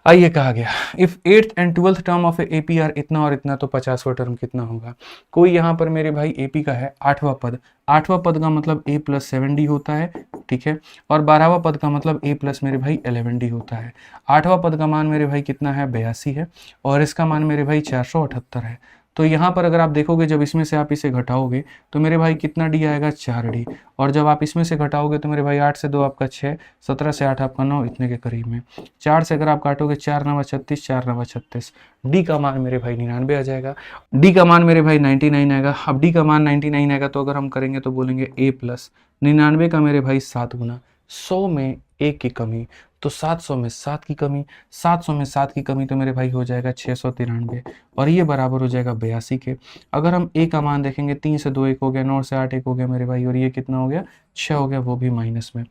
आइए कहा गया, if 8th and 12th term of AP are इतना और इतना, तो 50वां टर्म कितना होगा। कोई यहाँ पर मेरे भाई एपी का है 8वां पद, 8वां पद का मतलब a + 7d होता है। ठीक है, और 12वां पद का मतलब a + मेरे भाई 11d होता है। 8वां पद का मान मेरे भाई कितना है, 82 है, और इसका मान मेरे भाई 478 है। तो यहाँ पर अगर आप देखोगे, जब इसमें से आप इसे घटाओगे तो मेरे भाई कितना डी आएगा, 4d, और जब आप इसमें से घटाओगे तो मेरे भाई 8 से 2 आपका 6, 17 से 8 आपका 9, इतने के करीब में। 4 से अगर आप काटोगे 4 9 36, 4 9 36, डी का मान मेरे भाई 99 आ जाएगा। डी का मान मेरे भाई 99 आएगा। अब डी का मान 99 आएगा तो अगर हम करेंगे तो बोलेंगे a + 99 का मेरे भाई 7 गुना, 100 में 1 की कमी, तो 700 में 7 की कमी, 700 में 7 की कमी, तो मेरे भाई हो जाएगा 693, और ये बराबर हो जाएगा 82 के। अगर हम a का मान देखेंगे, 3 से 2 1 हो गया, 9 से 8 1 हो गया मेरे भाई, और ये कितना हो गया, 6 हो गया, वो भी माइनस में।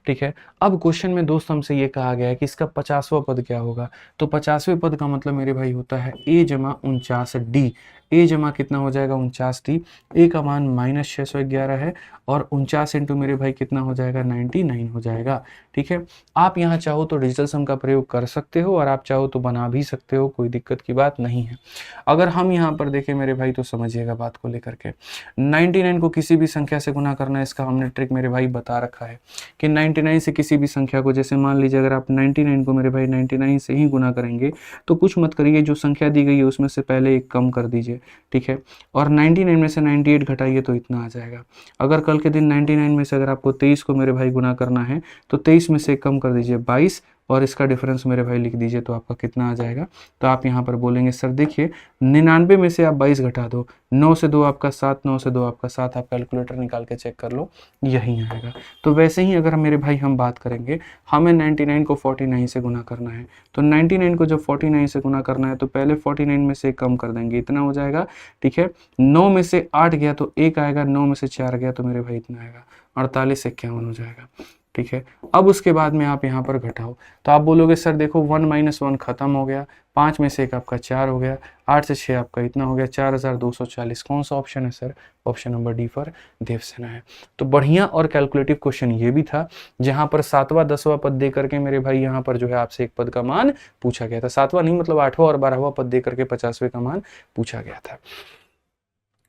ठीक है, अब क्वेश्चन में दोस्त हमसे ये कहा गया है कि इसका 50वां पद क्या होगा। तो 50वें पद का मतलब मेरे भाई होता है a = 49d। a जमा कितना हो जाएगा, 49d। a का मान -611 है, और 49 इंटू मेरे भाई कितना हो जाएगा, 99 हो जाएगा। ठीक है, आप यहाँ चाहो तो डिजिटल सम का प्रयोग कर सकते हो, और आप चाहो तो बना भी सकते हो, कोई दिक्कत की बात नहीं है। अगर हम यहाँ पर देखें मेरे भाई, तो समझिएगा बात को लेकर के, 99 को किसी भी संख्या से गुना करना है, इसका हमने ट्रिक मेरे भाई बता रखा है कि 99 से किसी भी संख्या को, जैसे मान लीजिए अगर आप 99 को मेरे भाई 99 से ही गुना करेंगे, तो कुछ मत करिए, जो संख्या दी गई है उसमें से पहले एक कम कर दीजिए। ठीक है, और 99 में से 98 घटाइए तो इतना आ जाएगा। अगर कल के दिन 99 में से अगर आपको 23 को मेरे भाई गुना करना है, तो 23 में से कम कर दीजिए 22, और इसका डिफरेंस मेरे भाई लिख दीजिए, तो आपका कितना आ जाएगा। तो आप यहाँ पर बोलेंगे सर देखिए 99 में से आप 22 घटा दो, 9 से 2 आपका 7, 9 से 2 आपका 7, आप कैलकुलेटर निकाल के चेक कर लो, यही आएगा। तो वैसे ही अगर मेरे भाई हम बात करेंगे, हमें 99 को 49 से गुना करना है, तो 99 को जब 49 से गुना करना है तो पहले 49 में से कम कर देंगे, इतना हो जाएगा। ठीक है, 9 में से 8 गया तो 1 आएगा, 9 में से 4 गया तो मेरे भाई इतना आएगा, 48 51 हो जाएगा। ठीक है, अब उसके बाद में आप यहाँ पर घटाओ, तो आप बोलोगे सर देखो 1 - 1 खत्म हो गया, 5 में से 1 आपका 4 हो गया, 8 से 6 आपका इतना हो गया, 4240। कौन सा ऑप्शन है sir, option number D for Devsena है। तो बढ़िया और कैलकुलेटिव क्वेश्चन ये भी था, जहां पर 7वां 10वां पद दे करके मेरे भाई यहाँ पर जो है आपसे एक पद का मान पूछा गया था। 7वां नहीं मतलब 8वां और 12वां पद दे करके 50वें का मान पूछा गया था।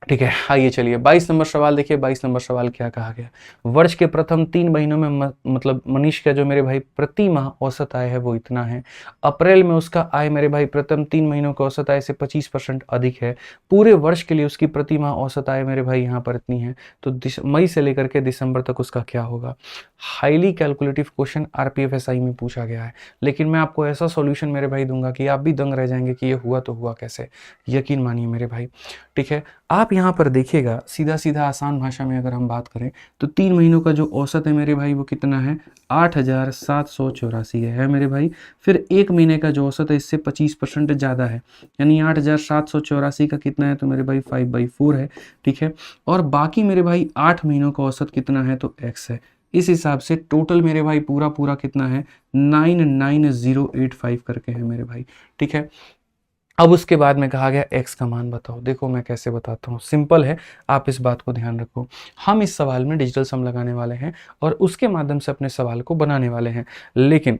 ठीक है, आइए चलिए 22 नंबर सवाल देखिए। 22 नंबर सवाल क्या कहा गया, वर्ष के प्रथम 3 महीनों में मतलब मनीष का जो मेरे भाई प्रति माह औसत आय है वो इतना है। अप्रैल में उसका आय मेरे भाई प्रथम 3 महीनों के औसत आय से 25% अधिक है। पूरे वर्ष के लिए उसकी प्रति माह औसत आय मेरे भाई यहाँ पर इतनी है। तो मई से लेकर के दिसंबर तक उसका क्या होगा। हाईली कैलकुलेटिव क्वेश्चन आरपीएफएसआई में पूछा गया है, लेकिन मैं आपको ऐसा सॉल्यूशन मेरे भाई दूंगा कि आप भी दंग रह जाएंगे कि ये हुआ तो हुआ कैसे। यकीन मानिए मेरे भाई, ठीक है। आप यहाँ पर देखिएगा, सीधा सीधा आसान भाषा में अगर हम बात करें तो 3 महीनों का जो औसत है मेरे भाई वो कितना है, 8,784 है मेरे भाई। फिर एक महीने का जो औसत है इससे 25% ज़्यादा है, यानी 8,784 का कितना है तो मेरे भाई 5/4 है, ठीक है। और बाकी मेरे भाई 8 महीनों का औसत कितना है तो x है। इस हिसाब से टोटल मेरे भाई पूरा पूरा कितना है, 99085 करके है मेरे भाई, ठीक है। अब उसके बाद में कहा गया x का मान बताओ। देखो मैं कैसे बताता हूँ, सिंपल है, आप इस बात को ध्यान रखो। हम इस सवाल में डिजिटल सम लगाने वाले हैं और उसके माध्यम से अपने सवाल को बनाने वाले हैं, लेकिन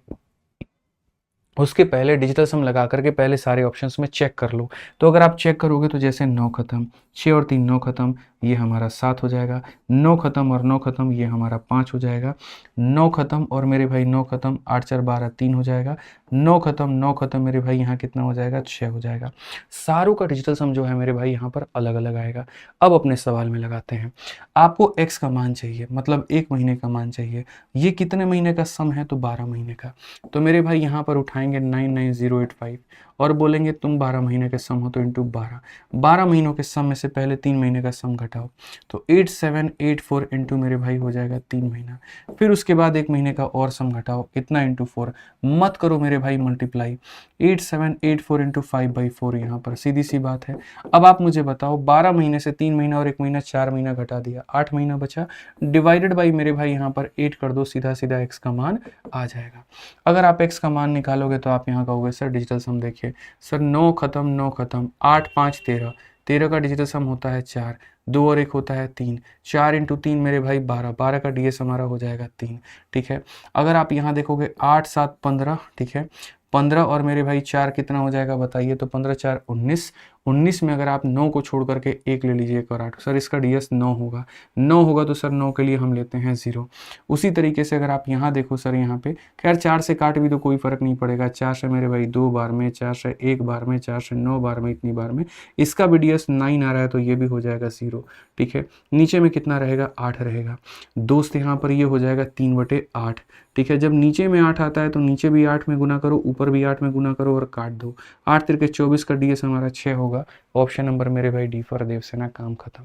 उसके पहले डिजिटल सम लगा करके पहले सारे ऑप्शंस में चेक कर लो। तो अगर आप चेक करोगे तो जैसे 9 खत्म, 6 और 3 9 खत्म, ये हमारा 7 हो जाएगा। 9 खत्म और 9 खत्म, ये हमारा 5 हो जाएगा। 9 खत्म और मेरे भाई 9 खत्म, 8 4 12 3 हो जाएगा। 9 खत्म 9 खत्म मेरे भाई यहाँ कितना हो जाएगा, 6 हो जाएगा। सारों का डिजिटल सम जो है मेरे भाई यहाँ पर अलग अलग आएगा। अब अपने सवाल में लगाते हैं। आपको x का मान चाहिए, मतलब एक महीने का मान चाहिए। ये कितने महीने का सम है तो 12 महीने का। तो मेरे भाई यहाँ पर उठाएंगे 99085 और बोलेंगे तुम 12 महीने के सम हो तो इंटू 12 महीनों के सम में से पहले 3 महीने का सम घटाओ, तो 8784 इंटू मेरे भाई हो जाएगा 3 महीना। फिर उसके बाद एक महीने का और सम घटाओ, इतना इंटू 4, मत करो मेरे भाई मल्टीप्लाई, 8784 इंटू 5/4 यहाँ पर सीधी सी बात है। अब आप मुझे बताओ 12 महीने से 3 महीना और 1 महीना 4 महीना घटा दिया, 8 महीना बचा, डिवाइडेड बाई मेरे भाई यहाँ पर 8 कर दो, सीधा सीधा एक्स का मान आ जाएगा। अगर आप x का मान निकालोगे तो आप यहाँ कहोगे सर डिजिटल सम देखिए, सर 9 खत्म 9 खत्म, 8 5 13, 13 का डिजिटल सम होता है 4, 2 और 1 होता है 3, 4 इंटू 3 मेरे भाई 12, 12 का डीएस हमारा हो जाएगा 3, ठीक है। अगर आप यहाँ देखोगे 8 7 15, ठीक है, 15 और मेरे भाई 4 कितना हो जाएगा बताइए, तो 15 4 19, 19 में अगर आप 9 को छोड़ करके 1 ले लीजिए और 8, सर इसका डीएस 9 होगा, 9 होगा तो सर 9 के लिए हम लेते हैं 0। उसी तरीके से अगर आप यहाँ देखो सर, यहाँ पे खैर 4 से काट भी तो कोई फर्क नहीं पड़ेगा, 4 से मेरे भाई 2 बार में, 4 से 1 बार में, 4 से 9 बार में, इतनी बार में, इसका भी डीएस 9 आ रहा है तो ये भी हो जाएगा 0, ठीक है। नीचे में कितना रहेगा, 8 रहेगा दोस्त, यहाँ पर ये हो जाएगा 3/8, ठीक है। जब नीचे में 8 आता है तो नीचे भी 8 में गुना करो, ऊपर भी 8 में गुना करो और काट दो, 8 तिरके 24 का डीएस हमारा 6 होगा। ऑप्शन नंबर मेरे भाई डी फॉर देवसेना, काम खत्म,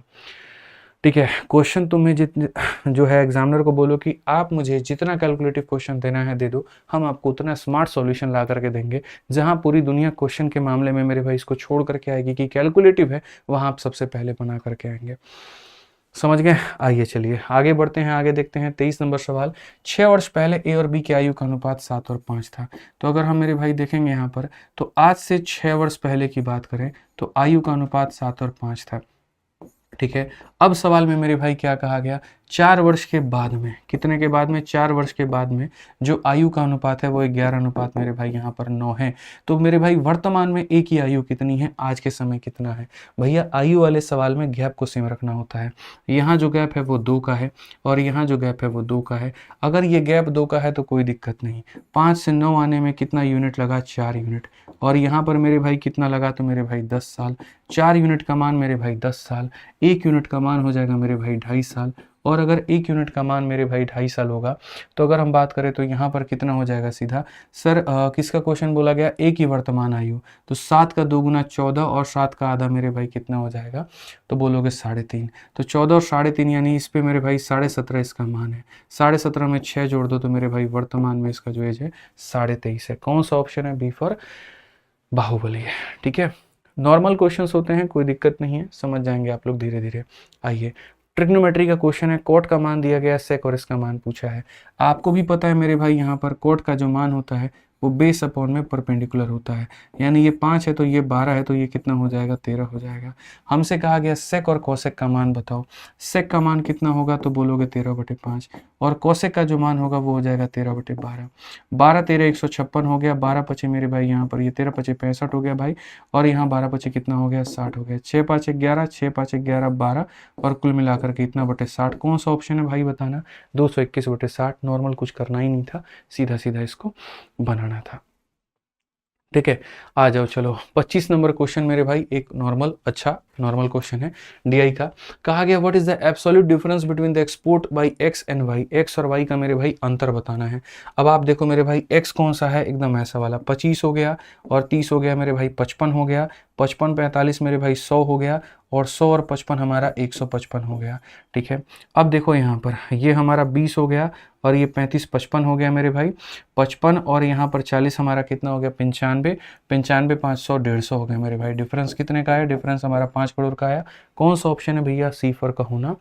ठीक है। क्वेश्चन तुम्हें जितने जो है एग्जामिनर को बोलो कि आप मुझे जितना कैलकुलेटिव क्वेश्चन देना है दे दो, हम आपको उतना स्मार्ट सॉल्यूशन ला करके देंगे। जहां पूरी दुनिया क्वेश्चन के मामले में मेरे भाई इसको छोड़ करके आएगी कि कैलकुलेटिव है, वहां आप सबसे पहले बना करके आएंगे। समझ गए। आइए चलिए आगे बढ़ते हैं, आगे देखते हैं 23 नंबर सवाल। 6 वर्ष पहले ए और बी की आयु का अनुपात 7 और 5 था। तो अगर हम मेरे भाई देखेंगे यहाँ पर, तो आज से 6 वर्ष पहले की बात करें तो आयु का अनुपात 7 और 5 था, ठीक है। अब सवाल में मेरे भाई क्या कहा गया, 4 वर्ष के बाद में, कितने के बाद में, 4 वर्ष के बाद में जो आयु का अनुपात है वो 11 अनुपात मेरे भाई यहाँ पर 9 है। तो मेरे भाई वर्तमान में ए की आयु कितनी है, आज के समय कितना है। भैया आयु वाले सवाल में गैप को सेम रखना होता है। यहाँ जो गैप है वो 2 का है और यहाँ जो गैप है वो 2 का है। अगर ये गैप 2 का है तो कोई दिक्कत नहीं। 5 से 9 आने में कितना यूनिट लगा, 4 यूनिट, और यहाँ पर मेरे भाई कितना लगा, तो मेरे भाई 10 साल। 4 यूनिट का मान मेरे भाई 10 साल, 1 यूनिट का मान हो जाएगा मेरे भाई 2.5 साल, और अगर 1 यूनिट का मान मेरे भाई 2.5 साल होगा तो अगर हम बात करें तो यहाँ पर कितना हो जाएगा सीधा, सर किसका क्वेश्चन बोला गया, ए की वर्तमान आयु, तो 7 का 2 गुना 14 और 7 का आधा मेरे भाई कितना हो जाएगा, तो बोलोगे 3.5, तो 14 और 3.5 यानी इस पे मेरे भाई 17.5 इसका मान है। 17.5 में 6 जोड़ दो तो मेरे भाई वर्तमान में इसका जो एज है 23.5 है। कौन सा ऑप्शन है, बी फॉर बाहुबली है, ठीक है। नॉर्मल क्वेश्चंस होते हैं, कोई दिक्कत नहीं है, समझ जाएंगे आप लोग धीरे धीरे। आइए ट्रिग्नोमेट्री का क्वेश्चन है, कोट का मान दिया गया, सेक और इसका मान पूछा है। आपको भी पता है मेरे भाई यहाँ पर कोट का जो मान होता है वो बेस अपॉन में परपेंडिकुलर होता है। यानी ये 5 है तो ये 12 है, तो ये कितना हो जाएगा, 13 हो जाएगा। हमसे कहा गया सेक और कोसेक का मान बताओ। सेक का मान कितना होगा, तो बोलोगे 13/5, और कोसेक का जो मान होगा वो हो जाएगा 13/12। 12 13 156 हो गया, 12 पचे मेरे भाई यहाँ पर, ये 13 पचे 65 हो गया भाई, और यहाँ 12 पचे कितना हो गया, 60 हो गया। 6 5 11, 6 5 11 12, और कुल मिलाकर के इतना बटे 60। कौन सा ऑप्शन है भाई बताना, 221/60। नॉर्मल कुछ करना ही नहीं था, सीधा सीधा इसको बनाना था। ठीक है, आ जाओ चलो 25 नंबर क्वेश्चन मेरे भाई, एक नॉर्मल, अच्छा नॉर्मल क्वेश्चन है डीआई का। कहा गया what is the absolute difference between the export by X and Y. X और वाई का मेरे भाई अंतर बताना है। अब आप देखो मेरे भाई, एक्स कौन सा है, एकदम ऐसा वाला 25 हो गया, और 30 हो गया मेरे भाई, 55 हो गया, 55 45 मेरे भाई 100 हो गया, और 100 और 55 हमारा 155 हो गया। ठीक है, अब देखो यहाँ पर ये हमारा 20 हो गया, और ये 35 55 हो गया मेरे भाई, 55 और यहाँ पर 40 हमारा कितना हो गया, 95, 95 500 150 हो गया मेरे भाई। डिफरेंस कितने का है, डिफरेंस हमारा 5 करोड़ का आया। कौन सा ऑप्शन है भैया, सी फॉर का होना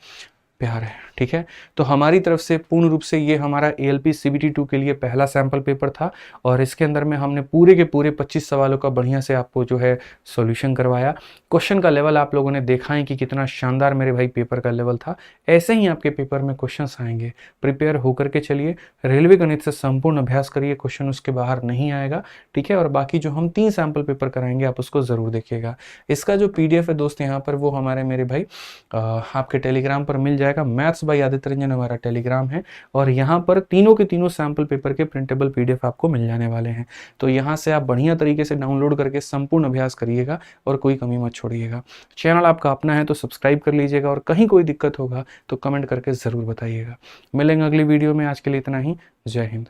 प्यार है। ठीक है, तो हमारी तरफ से पूर्ण रूप से ये हमारा ALP CBT 2 के लिए पहला सैंपल पेपर था, और इसके अंदर में हमने पूरे के पूरे 25 सवालों का बढ़िया से आपको जो है सॉल्यूशन करवाया। क्वेश्चन का लेवल आप लोगों ने देखा है कि कितना शानदार मेरे भाई पेपर का लेवल था। ऐसे ही आपके पेपर में क्वेश्चंस आएंगे, प्रिपेयर होकर के चलिए। रेलवे गणित से संपूर्ण अभ्यास करिए, क्वेश्चन उसके बाहर नहीं आएगा। ठीक है, और बाकी जो हम 3 सैंपल पेपर कराएंगे आप उसको ज़रूर देखिएगा। इसका जो PDF है दोस्त यहाँ पर, वो हमारे मेरे भाई आपके टेलीग्राम पर मिल जाएगा। मैथ्स बाय आदित्य रंजन हमारा टेलीग्राम है, और यहाँ पर तीनों के तीनों सैंपल पेपर के प्रिंटेबल PDF आपको मिल जाने वाले हैं। तो यहाँ से आप बढ़िया तरीके से डाउनलोड करके संपूर्ण अभ्यास करिएगा, और कोई कमी मत छोड़िएगा। चैनल आपका अपना है तो सब्सक्राइब कर लीजिएगा, और कहीं कोई दिक्कत होगा तो कमेंट करके ज़रूर बताइएगा। मिलेंगे अगली वीडियो में, आज के लिए इतना ही। जय हिंद।